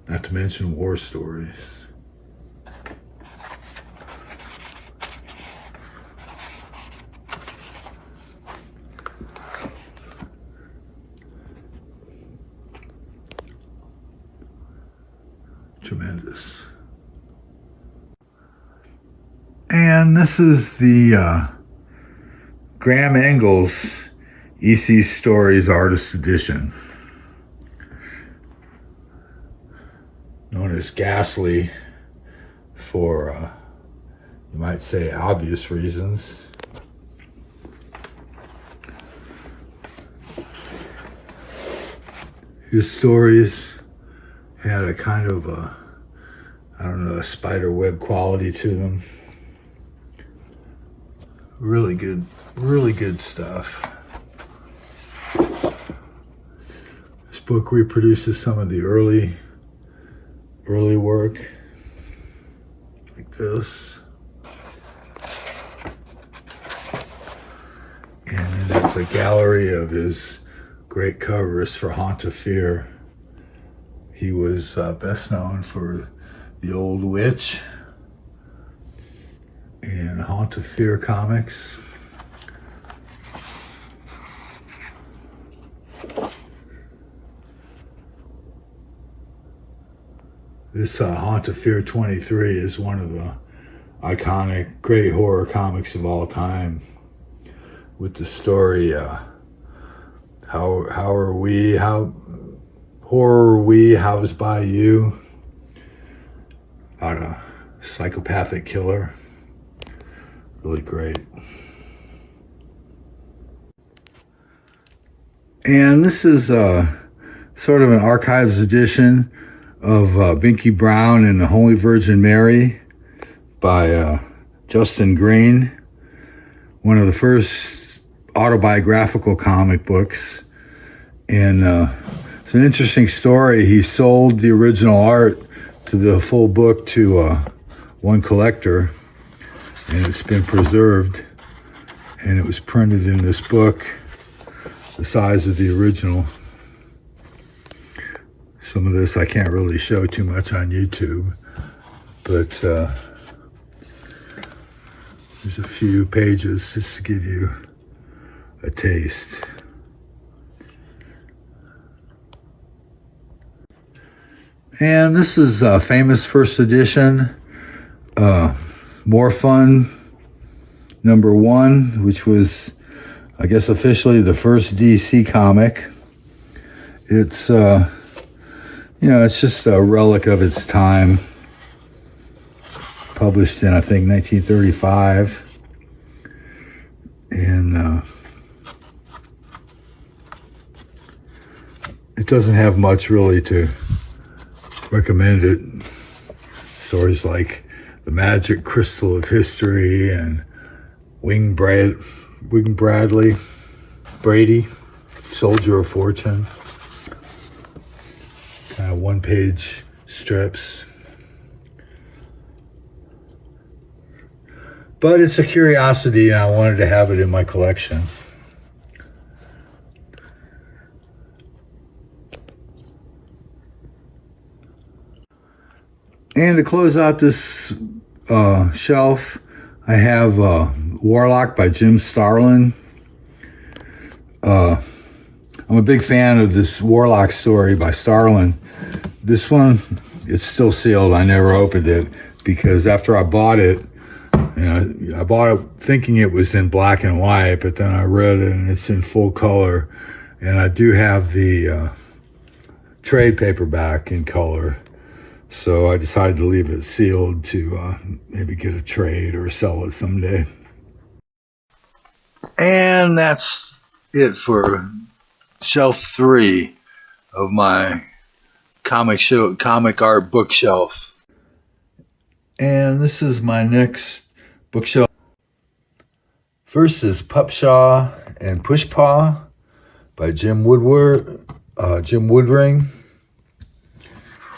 Not to mention war stories. Tremendous. And this is the Graham Engels, E.C. Stories Artist Edition, known as Ghastly for, you might say, obvious reasons. His stories had a kind of a, I don't know, a spider web quality to them. Really good stuff. This book reproduces some of the early work, like this. And then there's a gallery of his great covers for Haunt of Fear. He was best known for The Old Witch and Haunt of Fear comics. This Haunt of Fear 23 is one of the iconic great horror comics of all time, with the story horror we housed by you, about a psychopathic killer. Really great. And this is sort of an archives edition of Binky Brown and the Holy Virgin Mary by Justin Green, one of the first autobiographical comic books. And it's an interesting story. He sold the original art to the full book to one collector, and it's been preserved, and it was printed in this book the size of the original. Some of this I can't really show too much on YouTube, but there's a few pages just to give you a taste. And this is a famous first edition, More Fun #1, which was, I guess, officially the first DC comic. It's it's just a relic of its time. Published in, I think, 1935. And it doesn't have much really to recommend it. Stories like The Magic Crystal of History and Wing Bradley, Brady, Soldier of Fortune. Kind of one-page strips. But it's a curiosity, and I wanted to have it in my collection. And to close out this shelf, I have Warlock by Jim Starlin. I'm a big fan of this Warlock story by Starlin. This one, it's still sealed. I never opened it because after I bought it, I bought it thinking it was in black and white, but then I read it and it's in full color. And I do have the trade paperback in color. So I decided to leave it sealed to maybe get a trade or sell it someday. And that's it for shelf 3 of my comic art bookshelf. And this is my next bookshelf. First is Pupshaw and Pushpaw by Jim Woodring.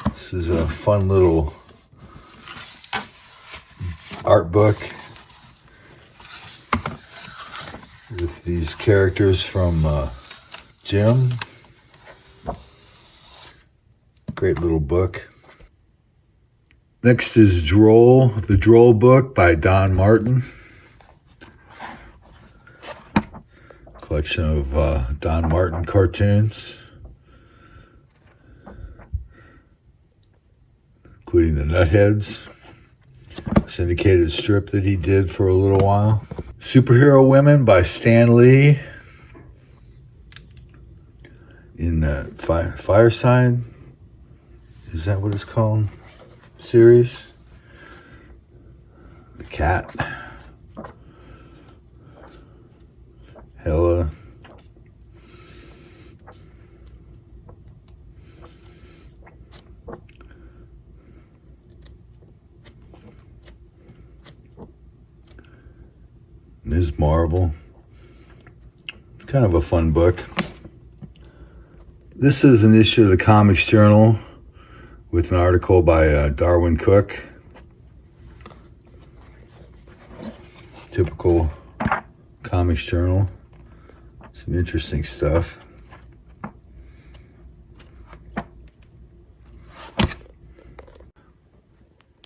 This is a fun little art book with these characters from Jim. Great little book. Next is The Droll Book by Don Martin. Collection of Don Martin cartoons, including the Nutheads, syndicated strip that he did for a little while. Superhero Women by Stan Lee in the Fireside, is that what it's called? Series. The Cat. Hella. Ms. Marvel. It's kind of a fun book. This is an issue of the Comics Journal with an article by Darwin Cook. Typical Comics Journal. Some interesting stuff.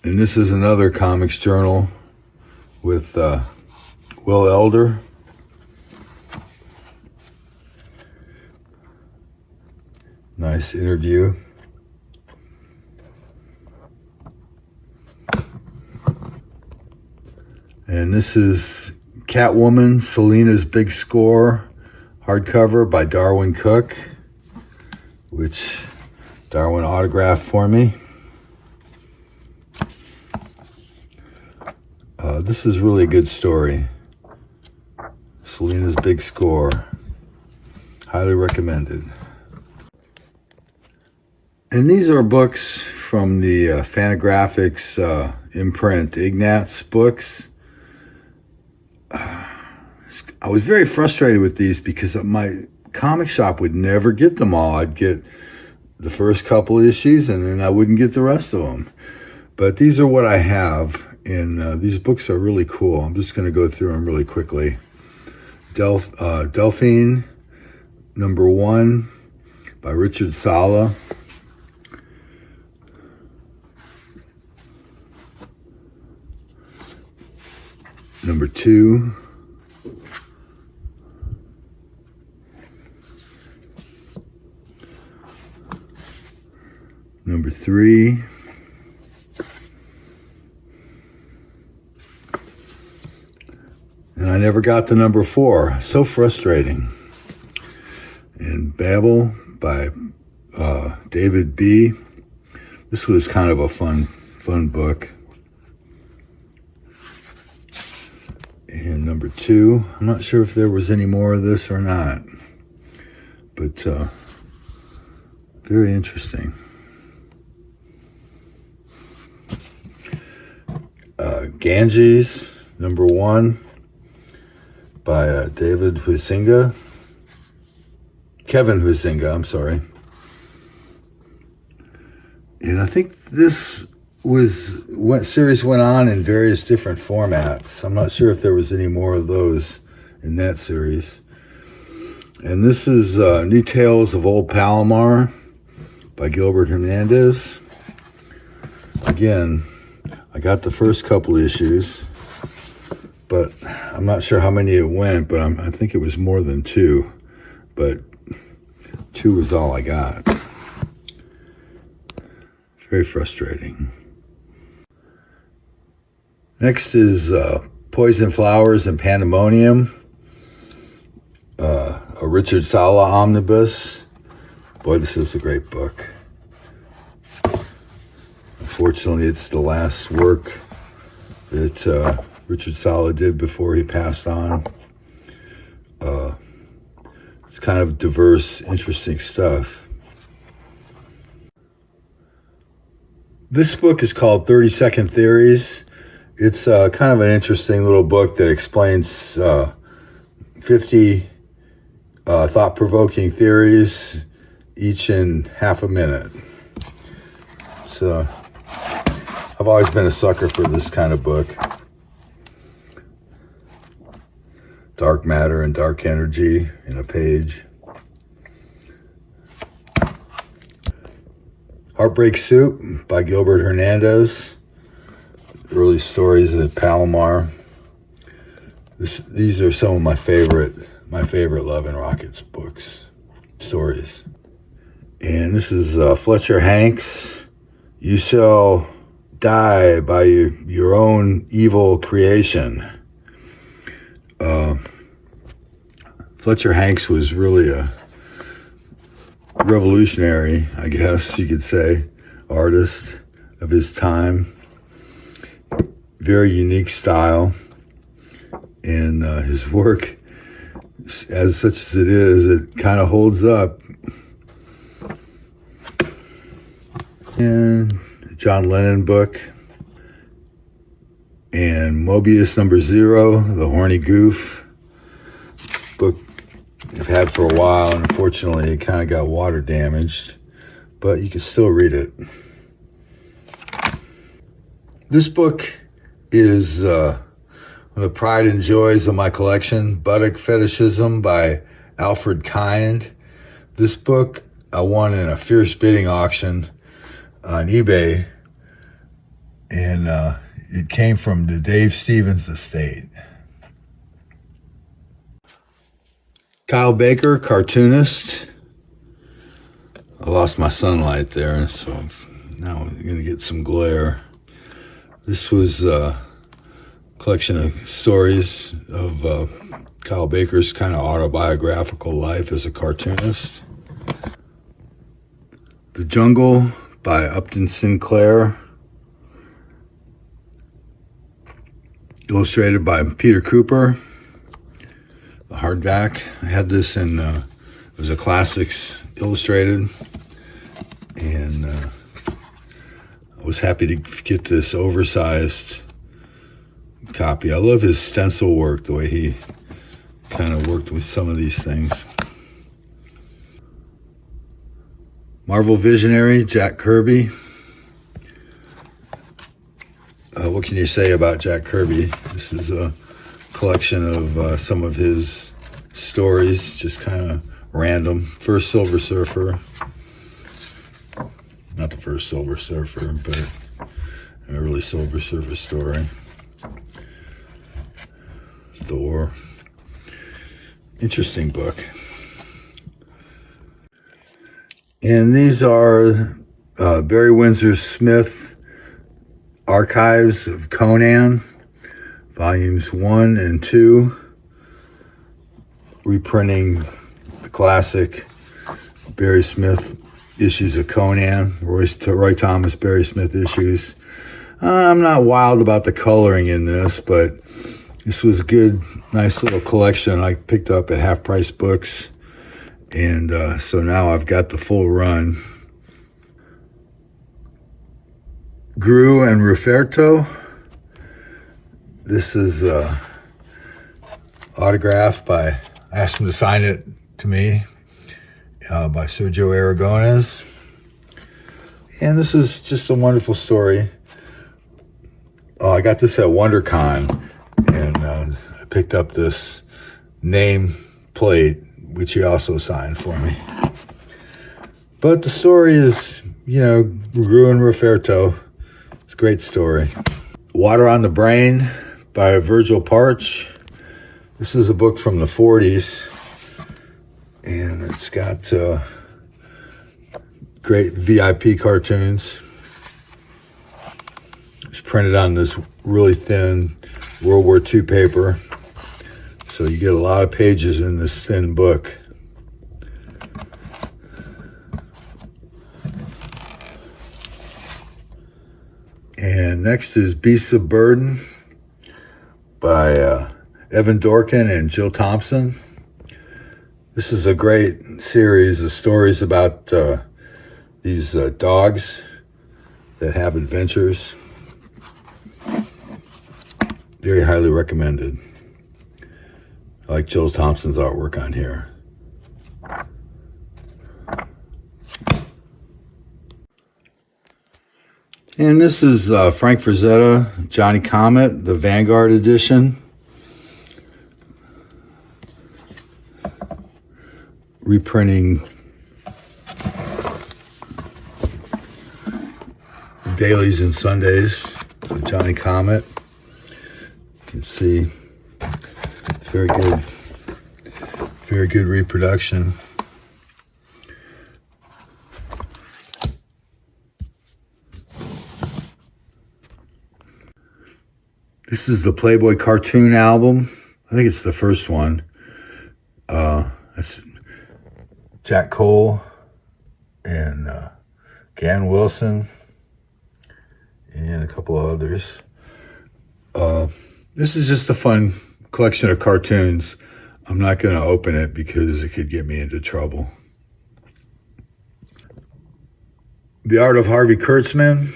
And this is another Comics Journal with Will Elder. Nice interview. And this is Catwoman, Selina's Big Score, hardcover by Darwin Cook, which Darwin autographed for me. This is really a good story. Selina's Big Score. Highly recommended. And these are books from the Fantagraphics imprint, Ignatz books. I was very frustrated with these because my comic shop would never get them all. I'd get the first couple issues and then I wouldn't get the rest of them. But these are what I have, and these books are really cool. I'm just going to go through them really quickly. Delphine, #1 by Richard Sala. #2. #3. And I never got to #4. So frustrating. And Babel by David B. This was kind of a fun book. And #2. I'm not sure if there was any more of this or not, but very interesting. Ganges, #1 by Kevin Huizinga, I'm sorry. And I think this was what series went on in various different formats. I'm not sure if there was any more of those in that series. And this is New Tales of Old Palomar by Gilbert Hernandez. Again, I got the first couple issues, but I'm not sure how many it went, but I think it was more than 2, but 2 was all I got. Very frustrating. Next is Poison Flowers and Pandemonium, a Richard Sala omnibus. Boy, this is a great book. Unfortunately, it's the last work that Richard Sala did before he passed on. It's kind of diverse, interesting stuff. This book is called 30-Second Theories. It's kind of an interesting little book that explains 50 thought-provoking theories, each in half a minute. So I've always been a sucker for this kind of book. Dark matter and dark energy in a page. Heartbreak Soup by Gilbert Hernandez. Early stories at Palomar. These are some of my favorite Love and Rockets books, stories. And this is Fletcher Hanks. You shall die by your own evil creation. Fletcher Hanks was really a revolutionary, I guess you could say, artist of his time. Very unique style, and his work, as such as it is, it kind of holds up. And John Lennon book, and Mobius #0, The Horny Goof book I've had for a while, and unfortunately it kind of got water damaged, but you can still read it. This book is one of the pride and joys of my collection, Buttock Fetishism by Alfred Kind. This book I won in a fierce bidding auction on eBay, and it came from the Dave Stevens estate. Kyle Baker, cartoonist. I lost my sunlight there, so now I'm going to get some glare. This was a collection of stories of Kyle Baker's kind of autobiographical life as a cartoonist. The Jungle by Upton Sinclair. Illustrated by Peter Cooper. A hardback. I had this in, it was a Classics Illustrated, and I was happy to get this oversized copy. I love his stencil work, the way he kind of worked with some of these things. Marvel Visionary, Jack Kirby. What can you say about Jack Kirby? This is a collection of some of his stories, just kind of random. First Silver Surfer. Not the first Silver Surfer, but a really Silver Surfer story. Thor. Interesting book. And these are Barry Windsor Smith Archives of Conan, volumes 1 and 2, reprinting the classic Barry Smith issues of Conan, Roy Thomas Barry Smith issues. I'm not wild about the coloring in this, but this was a good, nice little collection I picked up at Half Price Books, and so now I've got the full run. Gru and Ruferto. This is autographed by, I asked him to sign it to me, by Sergio Aragonés. And this is just a wonderful story. Oh, I got this at WonderCon, and I picked up this name plate, which he also signed for me. But the story is, Gru and Ruferto. It's a great story. Water on the Brain by Virgil Parch. This is a book from the 40s, and it's got great VIP cartoons. It's printed on this really thin World War II paper, so you get a lot of pages in this thin book. And next is Beasts of Burden by Evan Dorkin and Jill Thompson. This is a great series of stories about these dogs that have adventures. Very highly recommended. I like Jill Thompson's artwork on here. And this is Frank Frazetta, Johnny Comet, the Vanguard edition. Reprinting dailies and Sundays with Johnny Comet. You can see very good reproduction. This is the Playboy cartoon album. I think it's the first one. Jack Cole and Gan Wilson and a couple of others. This is just a fun collection of cartoons. I'm not going to open it because it could get me into trouble. The Art of Harvey Kurtzman,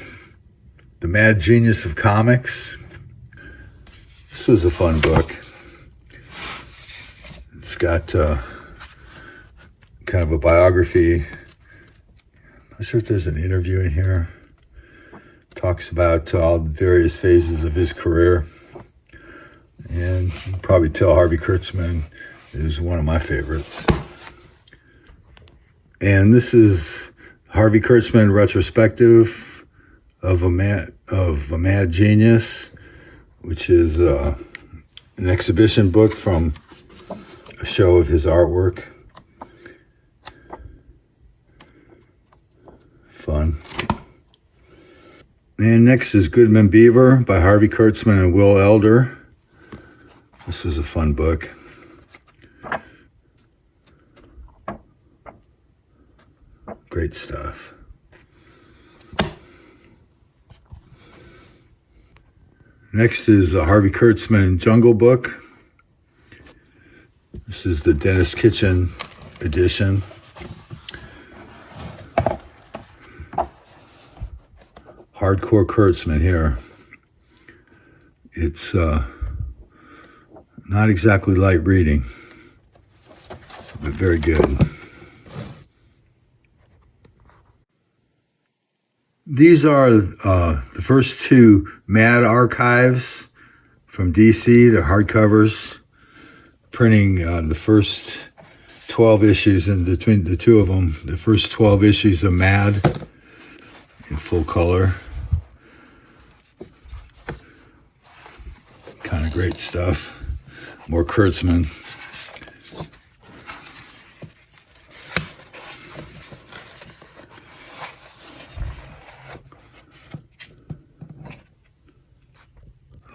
The Mad Genius of Comics. This was a fun book. It's got kind of a biography. I'm not sure if there's an interview in here. Talks about all the various phases of his career. And you can probably tell Harvey Kurtzman is one of my favorites. And this is Harvey Kurtzman retrospective of a Mad Genius, which is an exhibition book from a show of his artwork. Fun. And next is Goodman Beaver by Harvey Kurtzman and Will Elder. This was a fun book. Great stuff. Next is a Harvey Kurtzman Jungle Book. This is the Dennis Kitchen edition. Hardcore Kurtzman here. It's not exactly light reading, but very good. These are the first two Mad archives from DC. They're hardcovers, printing the first 12 issues, and between the two of them, the first 12 issues of Mad in full color. Kind of great stuff. More Kurtzman.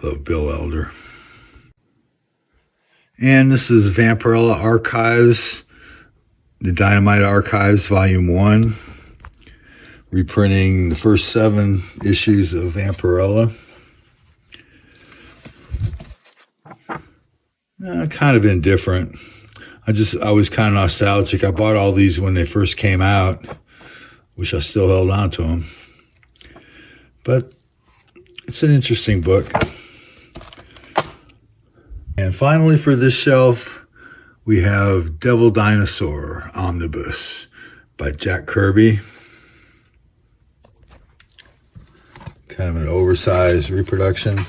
Love Bill Elder. And this is Vampirella Archives, the Dynamite Archives, Volume 1. Reprinting the first 7 issues of Vampirella. Kind of indifferent. I was kind of nostalgic. I bought all these when they first came out. Wish I still held on to them. But it's an interesting book. And finally for this shelf, we have Devil Dinosaur Omnibus by Jack Kirby. Kind of an oversized reproduction.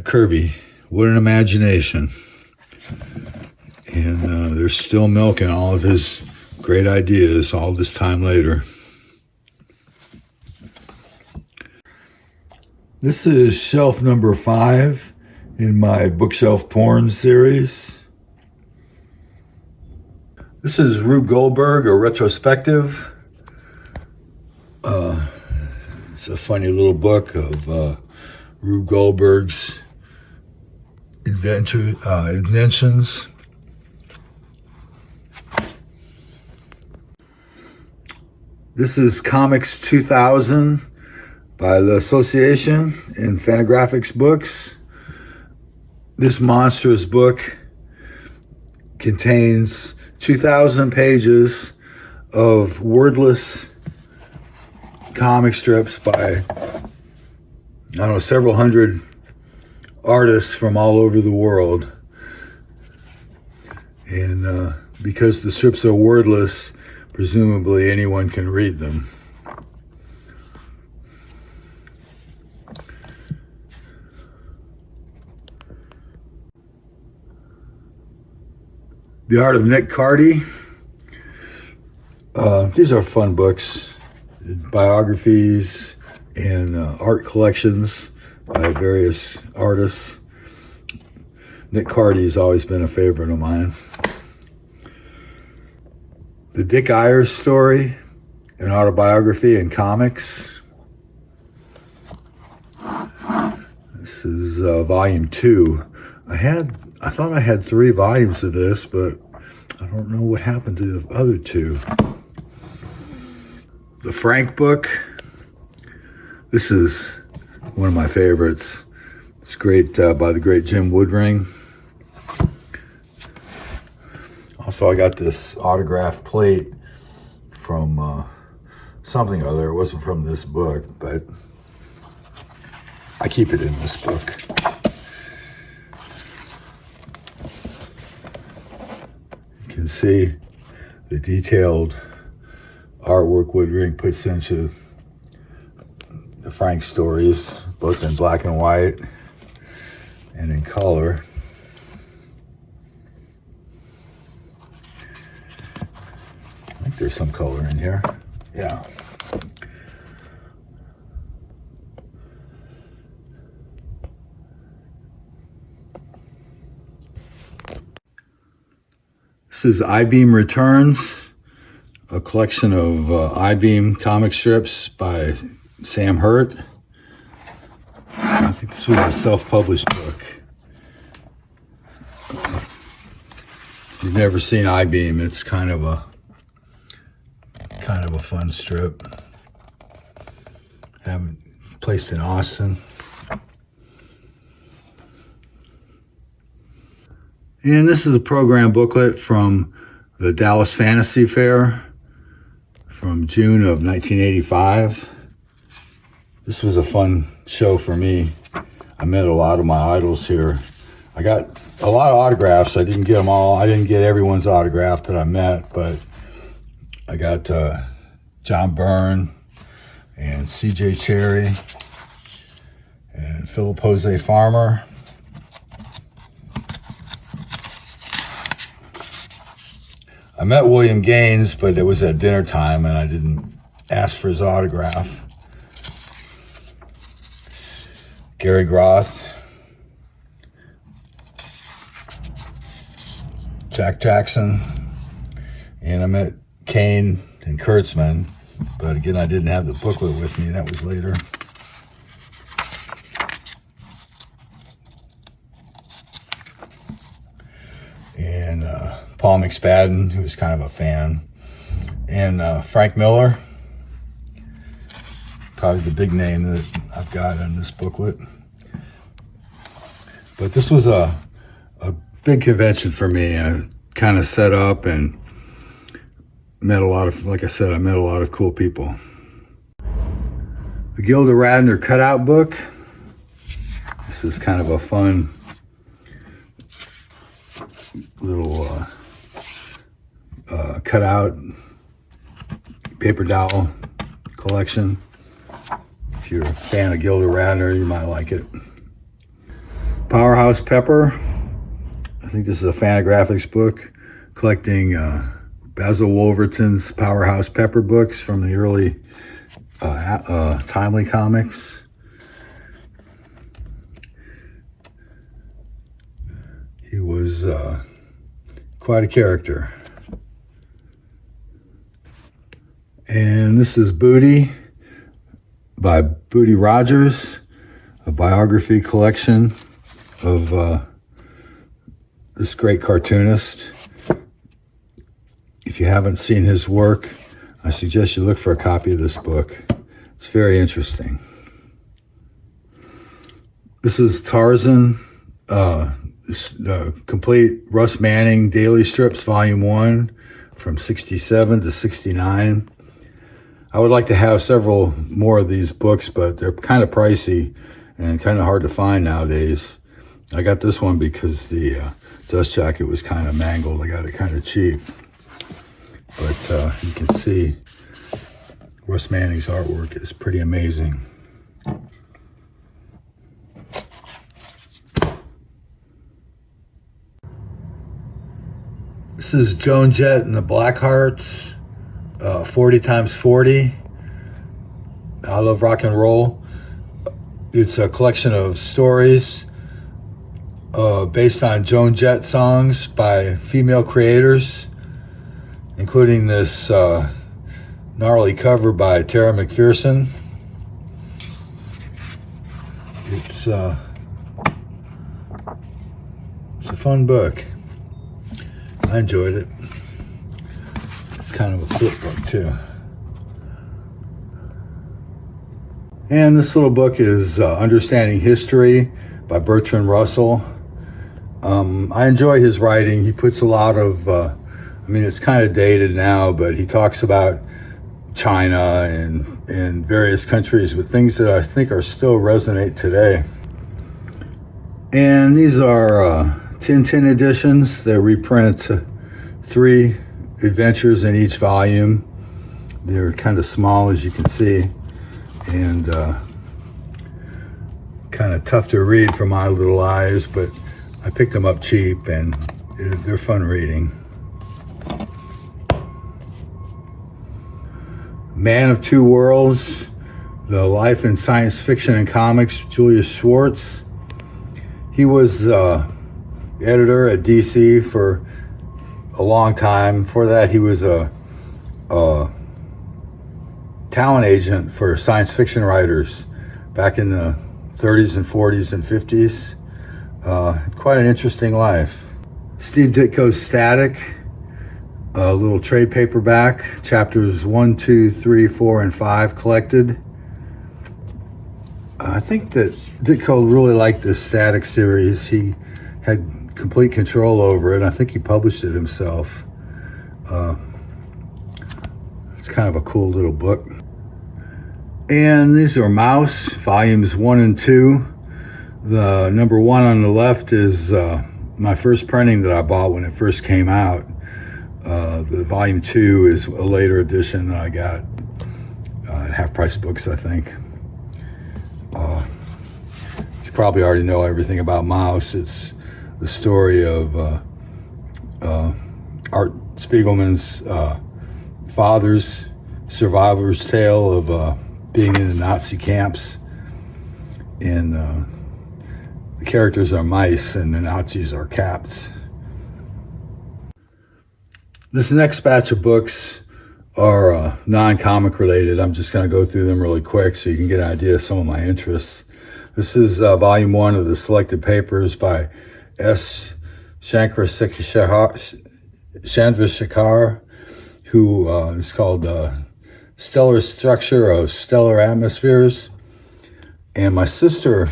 Kirby, what an imagination. And they're still milking all of his great ideas all this time later. This is shelf number 5 in my bookshelf porn series. This is Rube Goldberg, a retrospective. It's a funny little book of Rube Goldberg's inventions. This is Comics 2000 by the Association in Fantagraphics Books. This monstrous book contains 2,000 pages of wordless comic strips by, several hundred artists from all over the world. And because the strips are wordless, presumably anyone can read them. The Art of Nick Carty. These are fun books, biographies and art collections by various artists. Nick Carty has always been a favorite of mine. The Dick Ayers Story, an autobiography in comics. This is volume 2 I thought I had 3 volumes of this, but I don't know what happened to the other 2. The Frank book. This is one of my favorites. It's great by the great Jim Woodring. Also, I got this autograph plate from something or other. It wasn't from this book, but I keep it in this book. You can see the detailed artwork Woodring puts into the Frank stories, both in black and white and in color. I think there's some color in here. Yeah. This is I-Beam Returns, a collection of I-Beam comic strips by Sam Hurt. I think this was a self-published book. If you've never seen I-Beam, it's kind of a fun strip. Have it placed in Austin. And this is a program booklet from the Dallas Fantasy Fair from June of 1985. This was a fun show for me. I met a lot of my idols here. I got a lot of autographs. I didn't get them all. I didn't get everyone's autograph that I met, but I got John Byrne and C.J. Cherry and Philip Jose Farmer. I met William Gaines, but it was at dinner time and I didn't ask for his autograph. Gary Groth, Jack Jackson, and I met Kane and Kurtzman, but again, I didn't have the booklet with me. That was later. And Paul McSpadden, who was kind of a fan, and Frank Miller, probably the big name that I've got in this booklet. But this was a big convention for me. I kind of set up and met a lot of, like I said, I met a lot of cool people. The Gilda Radner cutout book. This is kind of a fun little cutout paper doll collection. If you're a fan of Gilda Radner, you might like it. Powerhouse Pepper. I think this is a Fantagraphics book collecting Basil Wolverton's Powerhouse Pepper books from the early Timely comics. He was quite a character. And this is Booty by Booty Rogers, a biography collection of this great cartoonist. If you haven't seen his work, I suggest you look for a copy of this book. It's very interesting. This is Tarzan, the complete Russ Manning Daily Strips, Volume 1, from 67 to 69. I would like to have several more of these books, but they're kind of pricey and kind of hard to find nowadays. I got this one because the dust jacket was kind of mangled. I got it kind of cheap. But you can see Russ Manning's artwork is pretty amazing. This is Joan Jett and the Blackhearts, 40 times 40. I love rock and roll. It's a collection of stories based on Joan Jett songs by female creators, including this gnarly cover by Tara McPherson. It's fun book. I enjoyed it. It's kind of a flip book too. And this little book is Understanding History by Bertrand Russell. I enjoy his writing. He puts a lot of, it's kind of dated now, but he talks about China and various countries with things that I think are still resonate today. And these are Tintin editions. They reprint 3 adventures in each volume. They're kind of small, as you can see, and kind of tough to read for my little eyes, but I picked them up cheap and they're fun reading. Man of Two Worlds, The Life in Science Fiction and Comics, Julius Schwartz. He was editor at DC for a long time. Before that, he was a talent agent for science fiction writers back in the 30s and 40s and 50s. Quite an interesting life. Steve Ditko's Static, a little trade paperback, chapters 1, 2, 3, 4, and 5 collected. I think that Ditko really liked this Static series. He had complete control over it. I think he published it himself. It's kind of a cool little book. And these are Mouse, volumes 1 and 2. The number 1 on the left is my first printing that I bought when it first came out. The volume 2 is a later edition that I got at Half Price Books, I think. You probably already know everything about Mouse. It's the story of Art Spiegelman's father's survivor's tale of being in the Nazi camps. And the characters are mice and the Nazis are cats. This next batch of books are non-comic related. I'm just going to go through them really quick so you can get an idea of some of my interests. This is volume 1 of the selected papers by S. Chandrasekhar, who is called Stellar Structure of Stellar Atmospheres. And my sister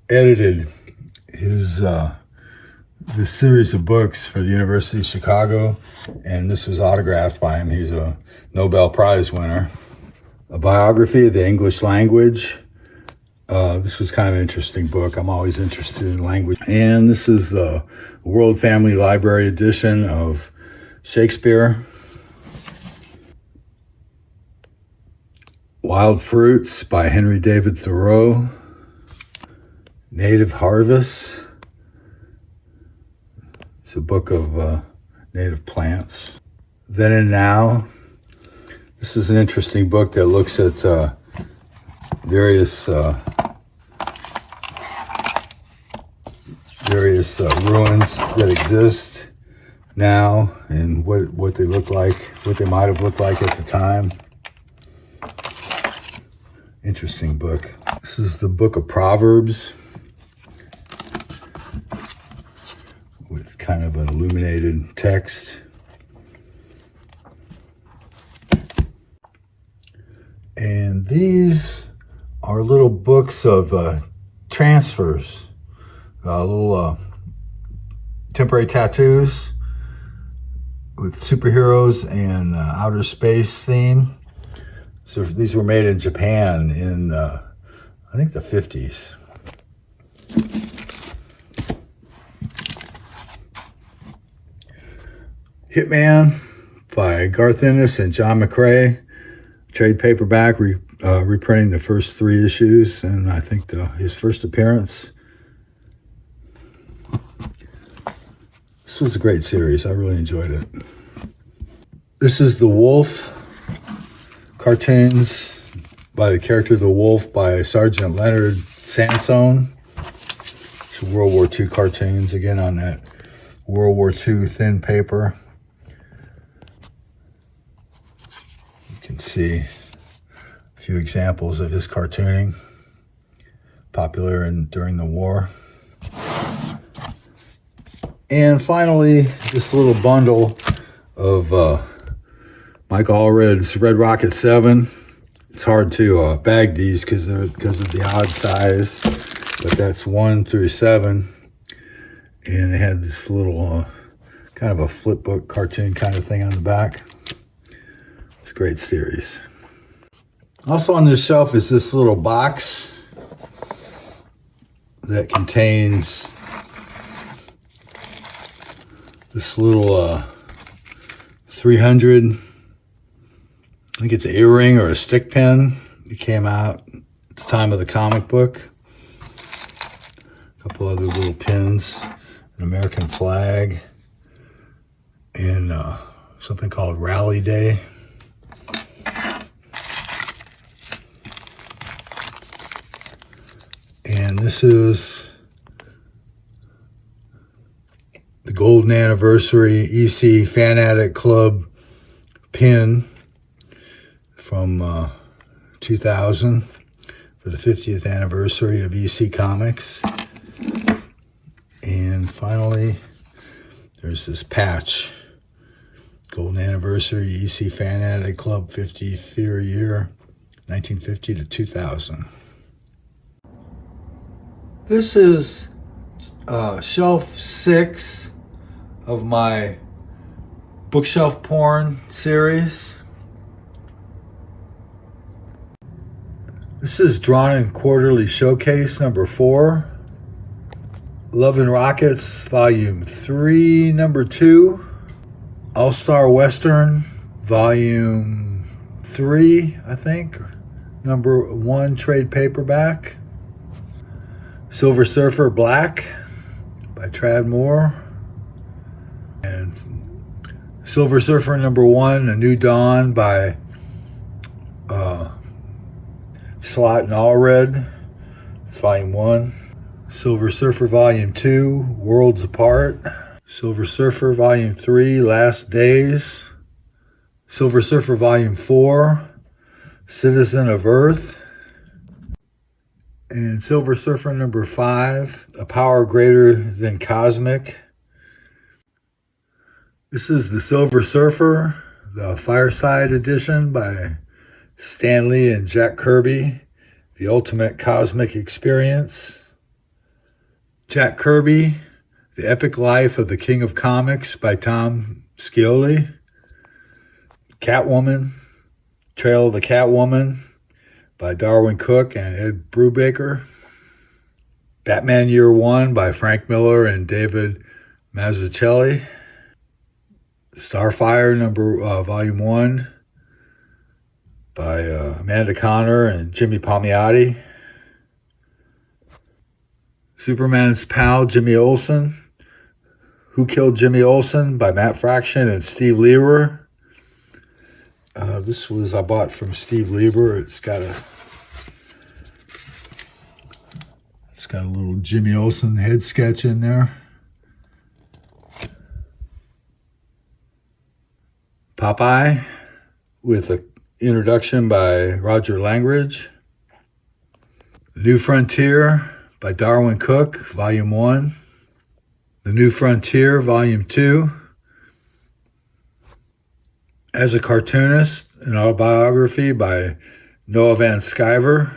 edited his this series of books for the University of Chicago, and this was autographed by him. He's a Nobel Prize winner. A biography of the English language. This was kind of an interesting book. I'm always interested in language. And this is the World Family Library edition of Shakespeare. Wild Fruits by Henry David Thoreau. Native Harvest. It's a book of native plants. Then and Now. This is an interesting book that looks at various ruins that exist now and what they look like, what they might have looked like at the time. Interesting book. This is the book of Proverbs with kind of an illuminated text. And these are little books of transfers, little temporary tattoos with superheroes and outer space theme. So these were made in Japan in, I think, the 50s. Hitman by Garth Ennis and John McCrae. Trade paperback, reprinting the first 3 issues, and I think his first appearance. This was a great series. I really enjoyed it. This is The Wolf, cartoons by the character The Wolf by Sergeant Leonard Sansone. It's World War II cartoons, again on that World War II thin paper. You can see a few examples of his cartooning, popular during the war. And finally, this little bundle of Mike Allred's Red Rocket 7. It's hard to bag these because of the odd size, but that's 1 through 7. And they had this little kind of a flip book cartoon kind of thing on the back. It's a great series. Also on this shelf is this little box that contains this little 300, I think it's an earring or a stick pin. It came out at the time of the comic book. A couple other little pins, an American flag, and something called Rally Day. And this is the Golden Anniversary EC Fan Addict Club pin from 2000 for the 50th anniversary of EC Comics. And finally, there's this patch, Golden Anniversary EC Fan Addict Club 50th year, 1950 to 2000. This is shelf 6 of my bookshelf porn series. This is Drawn in Quarterly Showcase number 4. Love and Rockets volume 3 number 2. All-Star Western volume 3, I think, number 1 trade paperback. Silver Surfer Black by Trad Moore. And Silver Surfer number 1, A New Dawn by Slott and Allred. It's volume 1. Silver Surfer volume 2, Worlds Apart. Silver Surfer volume 3, Last Days. Silver Surfer volume 4, Citizen of Earth. And Silver Surfer number 5, A Power Greater Than Cosmic. This is the Silver Surfer, the Fireside Edition by Stan Lee and Jack Kirby, The Ultimate Cosmic Experience. Jack Kirby, The Epic Life of the King of Comics by Tom Scioli. Catwoman, Trail of the Catwoman by Darwin Cook and Ed Brubaker. Batman Year One by Frank Miller and David Mazzucchelli. Starfire volume 1 by Amanda Conner and Jimmy Palmiotti. Superman's pal Jimmy Olsen, Who Killed Jimmy Olsen by Matt Fraction and Steve Lieber. This was I bought from Steve Lieber. It's got a little Jimmy Olsen head sketch in there. Popeye with an introduction by Roger Langridge. New Frontier by Darwin Cook, volume 1. The New Frontier, volume 2. As a Cartoonist, an autobiography by Noah Van Sciver.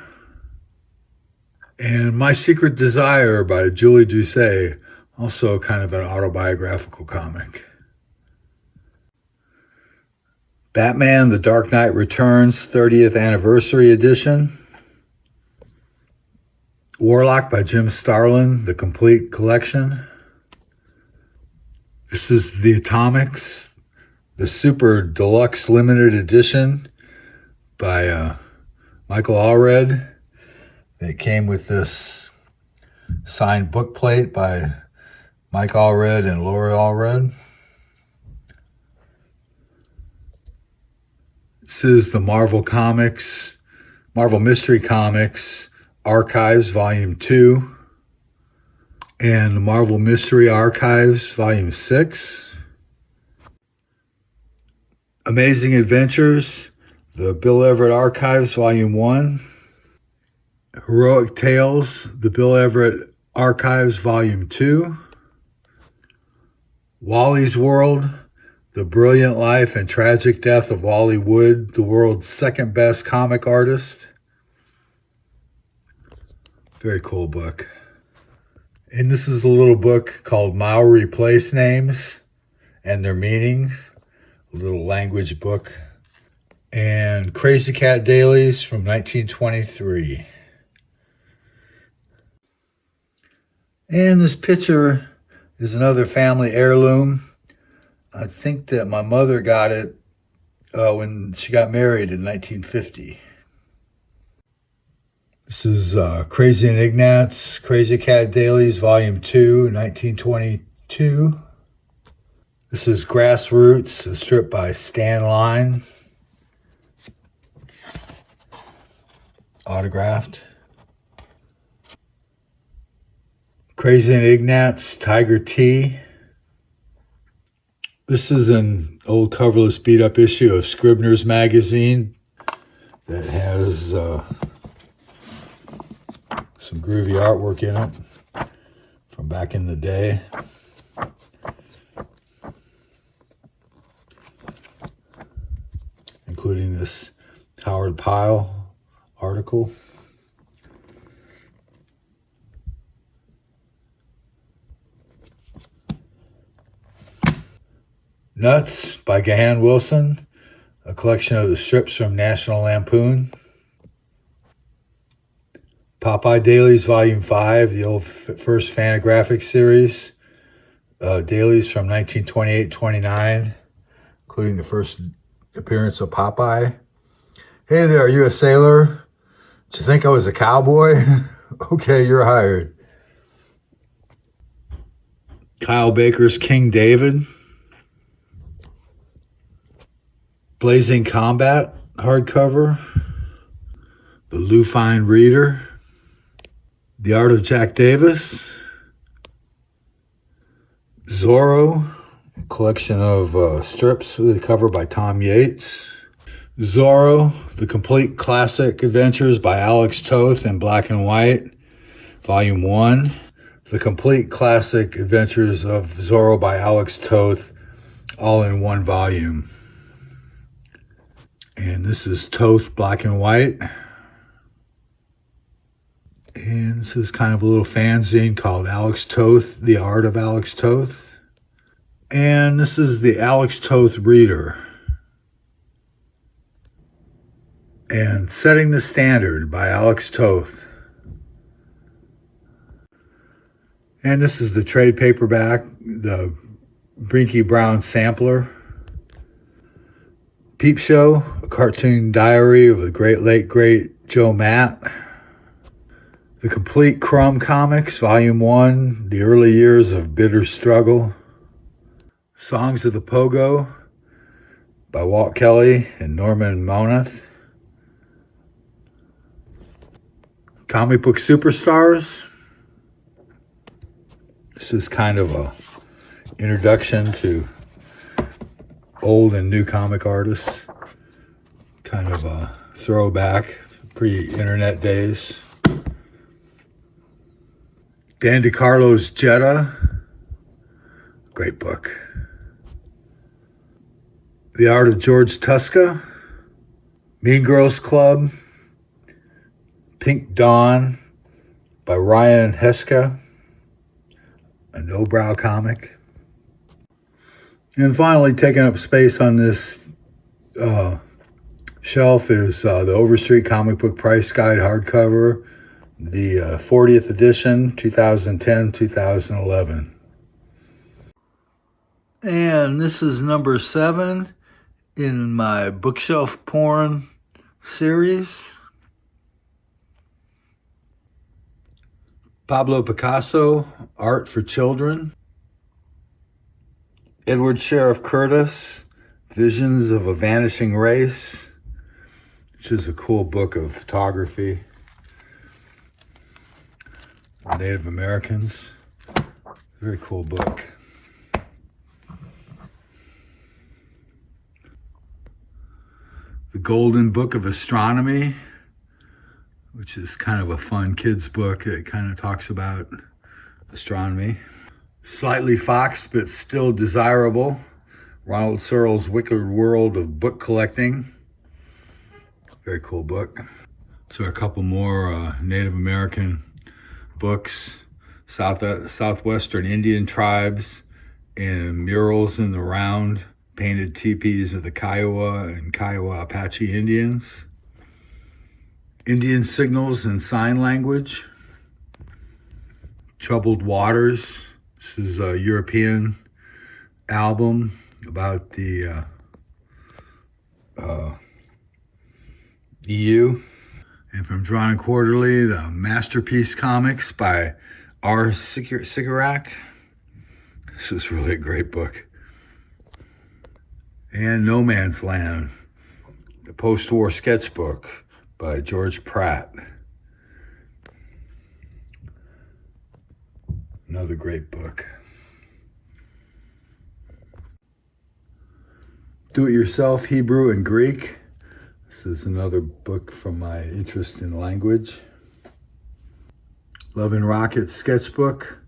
And My Secret Desire by Julie Doucet, also kind of an autobiographical comic. Batman, The Dark Knight Returns, 30th Anniversary Edition. Warlock by Jim Starlin, the complete collection. This is The Atomics, the Super Deluxe Limited Edition by Michael Allred. It came with this signed book plate by Mike Allred and Lori Allred. This is the Marvel Mystery Comics Archives, Volume 2, and the Marvel Mystery Archives, Volume 6. Amazing Adventures, the Bill Everett Archives, Volume 1. Heroic Tales, the Bill Everett Archives, Volume 2. Wally's World, The Brilliant Life and Tragic Death of Wally Wood, the world's second best comic artist. Very cool book. And this is a little book called Maori Place Names and Their Meanings, a little language book. And Crazy Cat Dailies from 1923. And this picture is another family heirloom. I think that my mother got it when she got married in 1950. This is Crazy and Ignatz, Crazy Cat Dailies, Volume 2, 1922. This is Grassroots, a strip by Stan Line. Autographed. Crazy and Ignatz, Tiger T. This is an old coverless beat-up issue of Scribner's magazine that has some groovy artwork in it from back in the day. Including this Howard Pyle article. Nuts by Gahan Wilson, a collection of the strips from National Lampoon. Popeye Dailies, Volume 5, the old first Fantagraphic series. Dailies from 1928-29, including the first appearance of Popeye. Hey there, are you a sailor? Did you think I was a cowboy? Okay, you're hired. Kyle Baker's King David. Blazing Combat hardcover. The Lufine Reader. The Art of Jack Davis. Zorro, collection of strips with a cover by Tom Yates. Zorro, The Complete Classic Adventures by Alex Toth in black and white, Volume 1. The Complete Classic Adventures of Zorro by Alex Toth, all in one volume. And this is Toth black and white. And this is kind of a little fanzine called Alex Toth, The Art of Alex Toth. And this is the Alex Toth Reader. And Setting the Standard by Alex Toth. And this is the trade paperback, the Brinky Brown Sampler. Peep Show, a cartoon diary of the late great Joe Matt. The Complete Crumb Comics, Volume 1, The Early Years of Bitter Struggle. Songs of the Pogo by Walt Kelly and Norman Moneth. Comic Book Superstars. This is kind of a introduction to old and new comic artists. Kind of a throwback, pre-internet days. Dan DiCarlo's Jetta. Great book. The Art of George Tuska. Mean Girls Club. Pink Dawn by Ryan Heska, a no-brow comic. And finally, taking up space on this shelf is the Overstreet Comic Book Price Guide hardcover, the 40th edition, 2010-2011. And this is number 7 in my bookshelf porn series. Pablo Picasso, Art for Children. Edward Sheriff Curtis, Visions of a Vanishing Race, which is a cool book of photography of Native Americans. Very cool book. The Golden Book of Astronomy, which is kind of a fun kids book. It kind of talks about astronomy. Slightly foxed but still desirable. Ronald Searle's Wicked World of Book Collecting. Very cool book. So a couple more Native American books. Southwestern Indian tribes and murals in the round. Painted teepees of the Kiowa and Kiowa Apache Indians. Indian signals and sign language. Troubled Waters. This is a European album about the EU. And from Drawn Quarterly, the Masterpiece Comics by R. Sikarak. This is really a great book. And No Man's Land, the post-war sketchbook by George Pratt. Another great book. Do-It-Yourself, Hebrew and Greek. This is another book from my interest in language. Love and Rocket Sketchbook,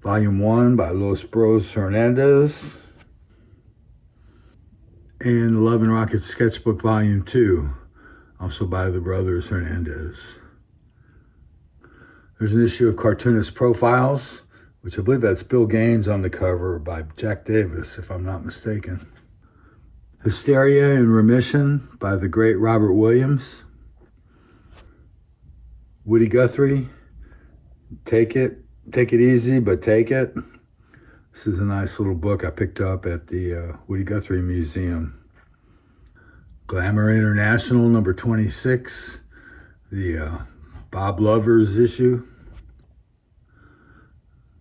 Volume 1 by Los Bros Hernandez. And Love and Rocket Sketchbook, Volume 2, also by the brothers Hernandez. There's an issue of Cartoonist Profiles, which I believe that's Bill Gaines on the cover by Jack Davis, if I'm not mistaken. Hysteria in Remission by the great Robert Williams. Woody Guthrie, Take It Easy, but Take It. This is a nice little book I picked up at the Woody Guthrie Museum. Glamour International, number 26, the Bob Lovers issue.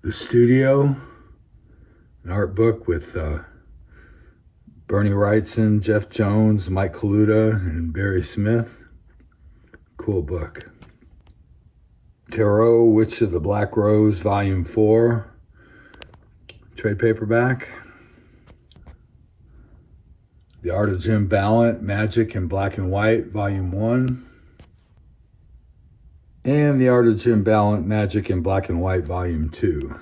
The Studio, an art book with Bernie Wrightson, Jeff Jones, Mike Kaluta, and Barry Smith. Cool book. Tarot, Witch of the Black Rose, Volume 4. Trade paperback. The Art of Jim Ballant, Magic in Black and White, Volume 1. And The Art of Jim Ballant, Magic in Black and White, Volume 2.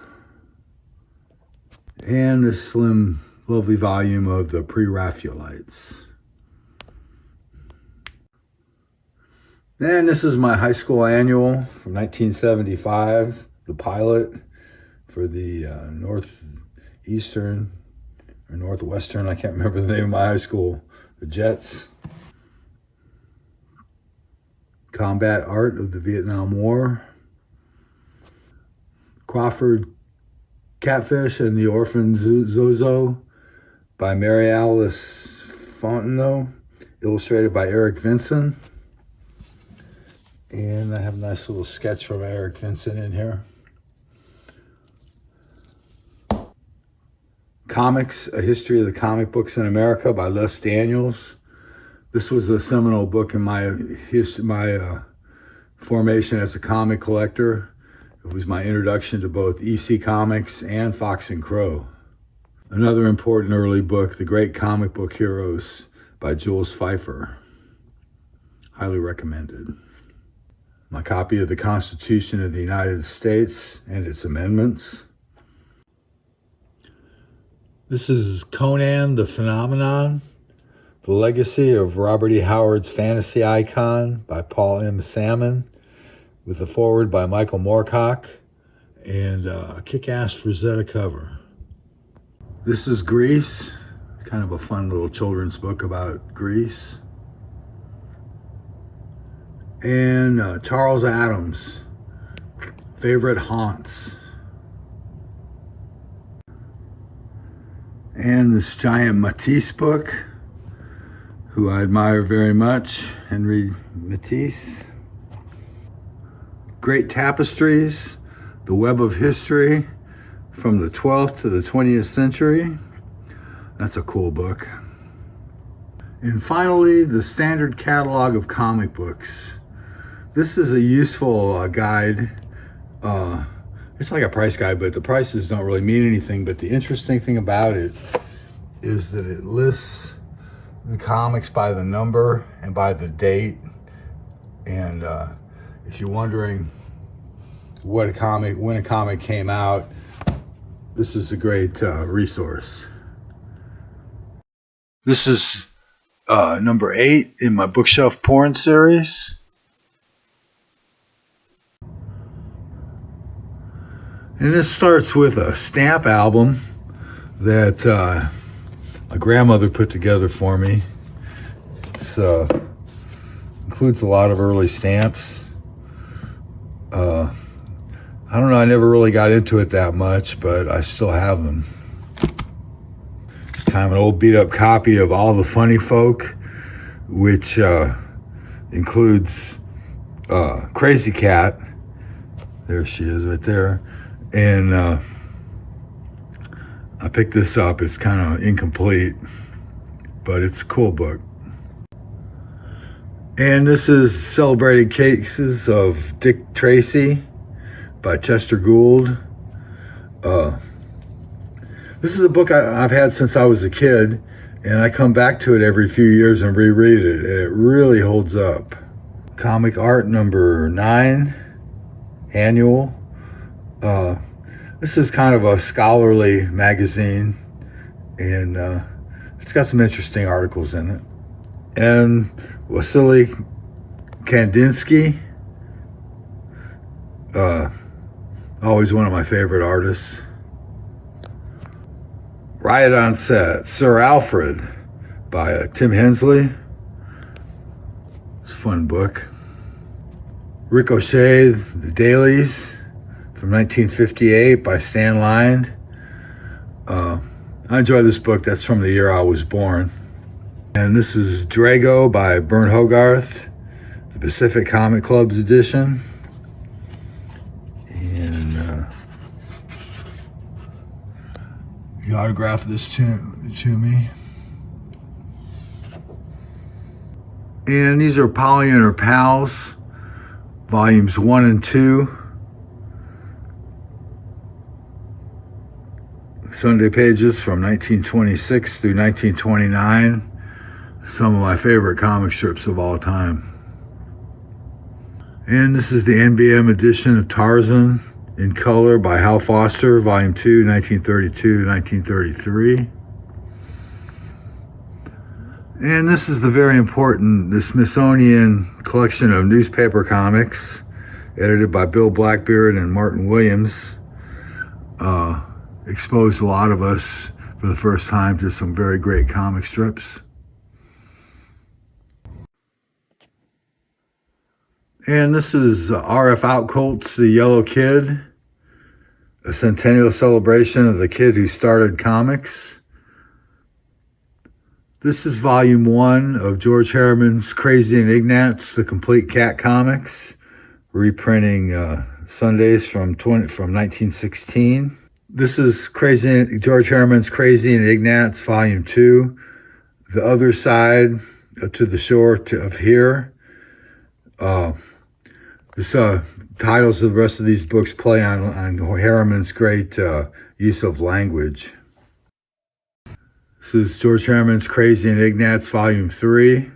And this slim, lovely volume of the Pre-Raphaelites. And this is my high school annual from 1975, the pilot for the Northwestern, I can't remember the name of my high school, the Jets. Combat Art of the Vietnam War. Crawford Catfish and the Orphan Zozo by Mary Alice Fontenot, illustrated by Eric Vincent. And I have a nice little sketch from Eric Vincent in here. Comics, A History of the Comic Books in America by Les Daniels. This was a seminal book in my formation as a comic collector. It was my introduction to both EC Comics and Fox and Crow. Another important early book, The Great Comic Book Heroes by Jules Pfeiffer. Highly recommended. My copy of the Constitution of the United States and its amendments. This is Conan the Phenomenon, The Legacy of Robert E. Howard's Fantasy Icon by Paul M. Salmon, with a foreword by Michael Moorcock, and a kick-ass Rosetta cover. This is Grease, kind of a fun little children's book about Greece. And Charles Adams, Favorite Haunts. And this giant Matisse book, who I admire very much, Henry Matisse. Great Tapestries, The Web of History, from the 12th to the 20th century. That's a cool book. And finally, the Standard Catalog of Comic Books. This is a useful guide. It's like a price guide, but the prices don't really mean anything. But the interesting thing about it is that it lists the comics by the number and by the date. And if you're wondering when a comic came out, this is a great resource. This is number 8 in my bookshelf porn series. And this starts with a stamp album that my grandmother put together for me. It includes a lot of early stamps. I don't know, I never really got into it that much, but I still have them. It's kind of an old beat up copy of All the Funny Folk, which includes Crazy Cat. There she is right there. And I picked this up. It's kind of incomplete, but it's a cool book. And this is Celebrated Cases of Dick Tracy by Chester Gould. This is a book I've had since I was a kid, and I come back to it every few years and reread it, and it really holds up. Comic Art number 9, annual. This is kind of a scholarly magazine, and it's got some interesting articles in it. And Wasily Kandinsky, always one of my favorite artists. Riot on Set, Sir Alfred by Tim Hensley. It's a fun book. Ricochet, The Dailies from 1958 by Stan Line. I enjoy this book. That's from the year I was born. And this is Drago by Bern Hogarth, the Pacific Comic Club's edition. And he autographed this to me. And these are Polly and Her Pals, volumes 1 and 2. Sunday pages from 1926 through 1929. Some of my favorite comic strips of all time. And this is the NBM edition of Tarzan in color by Hal Foster, volume 2, 1932 to 1933. And this is the very important, the Smithsonian collection of newspaper comics, edited by Bill Blackbeard and Martin Williams. Exposed a lot of us for the first time to some very great comic strips. And this is R.F. Outcolt's The Yellow Kid, a centennial celebration of the kid who started comics. This is volume 1 of George Harriman's Crazy and Ignatz, the complete cat comics, reprinting Sundays from 1916. This is George Harriman's Crazy and Ignatz, volume 2, The Other Side to the Shore of Here. This titles of the rest of these books play on Harriman's great use of language. This is George Harriman's Crazy and Ignatz, volume 3,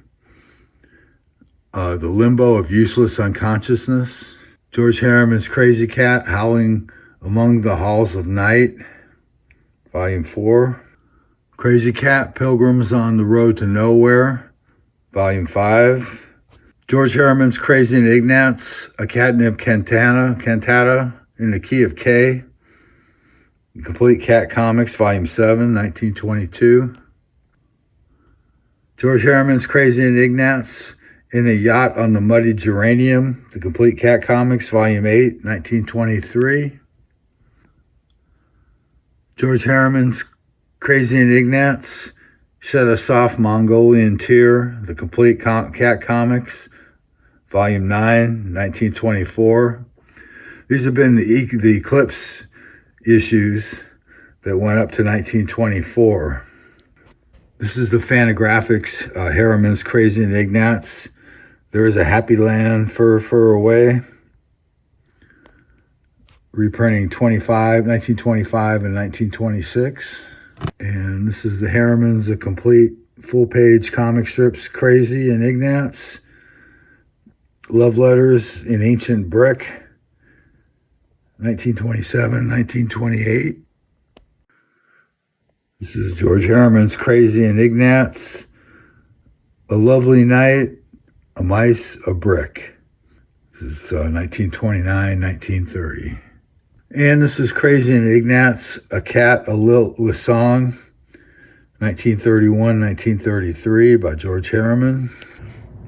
The Limbo of Useless Unconsciousness. George Harriman's Crazy Cat, Howling Among the Halls of Night, volume 4. Crazy Cat, Pilgrims on the Road to Nowhere, volume 5. George Harriman's Crazy and Ignatz, A Catnip Cantata in the Key of K, Complete Cat Comics, volume 7, 1922. George Harriman's Crazy and Ignatz, In a Yacht on the Muddy Geranium, The Complete Cat Comics, volume 8, 1923. George Harriman's Crazy and Ignatz, Shed a Soft Mongolian Tear, The Complete Cat Comics, volume 9, 1924. These have been the Eclipse issues that went up to 1924. This is the Fantagraphics, Harriman's Crazy and Ignatz, There is a Happy Land, Fur Away, reprinting 1925 and 1926. And this is the Harriman's, the complete full-page comic strips, Crazy and Ignatz, Love Letters in Ancient Brick, 1927, 1928. This is George Harriman's Crazy and Ignatz, A Lovely Night, A Mice, A Brick. This is 1929, 1930. And this is Crazy and Ignatz, A Cat, A Lilt with Song, 1931, 1933 by George Harriman.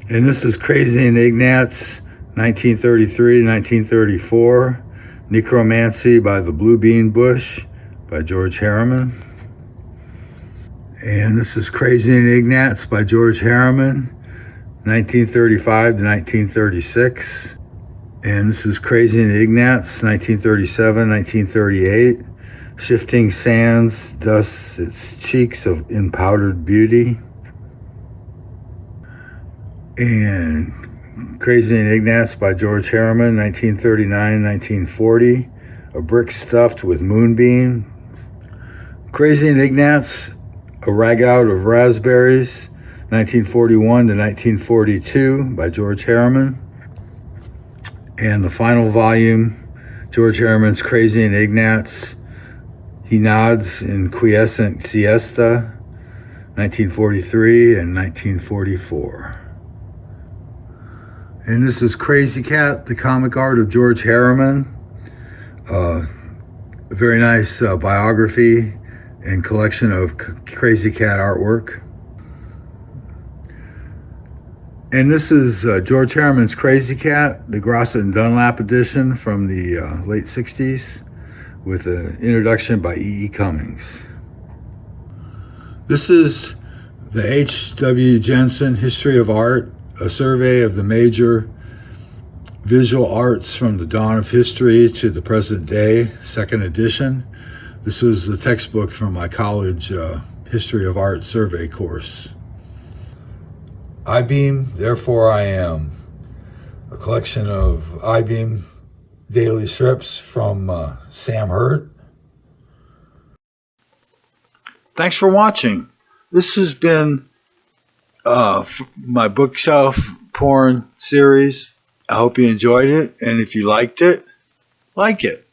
And this is Crazy and Ignatz, 1933, 1934, Necromancy by the Blue Bean Bush by George Harriman. And this is Crazy and Ignatz by George Harriman, 1935 to 1936. And this is Crazy and Ignatz, 1937, 1938. Shifting sands dusts its cheeks in powdered beauty. And Crazy and Ignatz by George Harriman, 1939, 1940. A Brick Stuffed with Moonbeam. Crazy and Ignatz, A Rag Out of Raspberries, 1941 to 1942 by George Harriman. And the final volume, George Harriman's Crazy and Ignatz, He Nods in Quiescent Siesta, 1943 and 1944. And this is Crazy Cat, the comic art of George Harriman. A very nice biography and collection of Crazy Cat artwork. And this is George Harriman's Crazy Cat, the Grosset and Dunlap edition from the late 60s, with an introduction by E.E. Cummings. This is the H.W. Jensen History of Art, a survey of the major visual arts from the dawn of history to the present day, second edition. This was the textbook from my college History of Art survey course. I-Beam, Therefore I Am, a collection of I-Beam daily strips from Sam Hurt. Thanks for watching. This has been my bookshelf porn series. I hope you enjoyed it, and if you liked it, like it.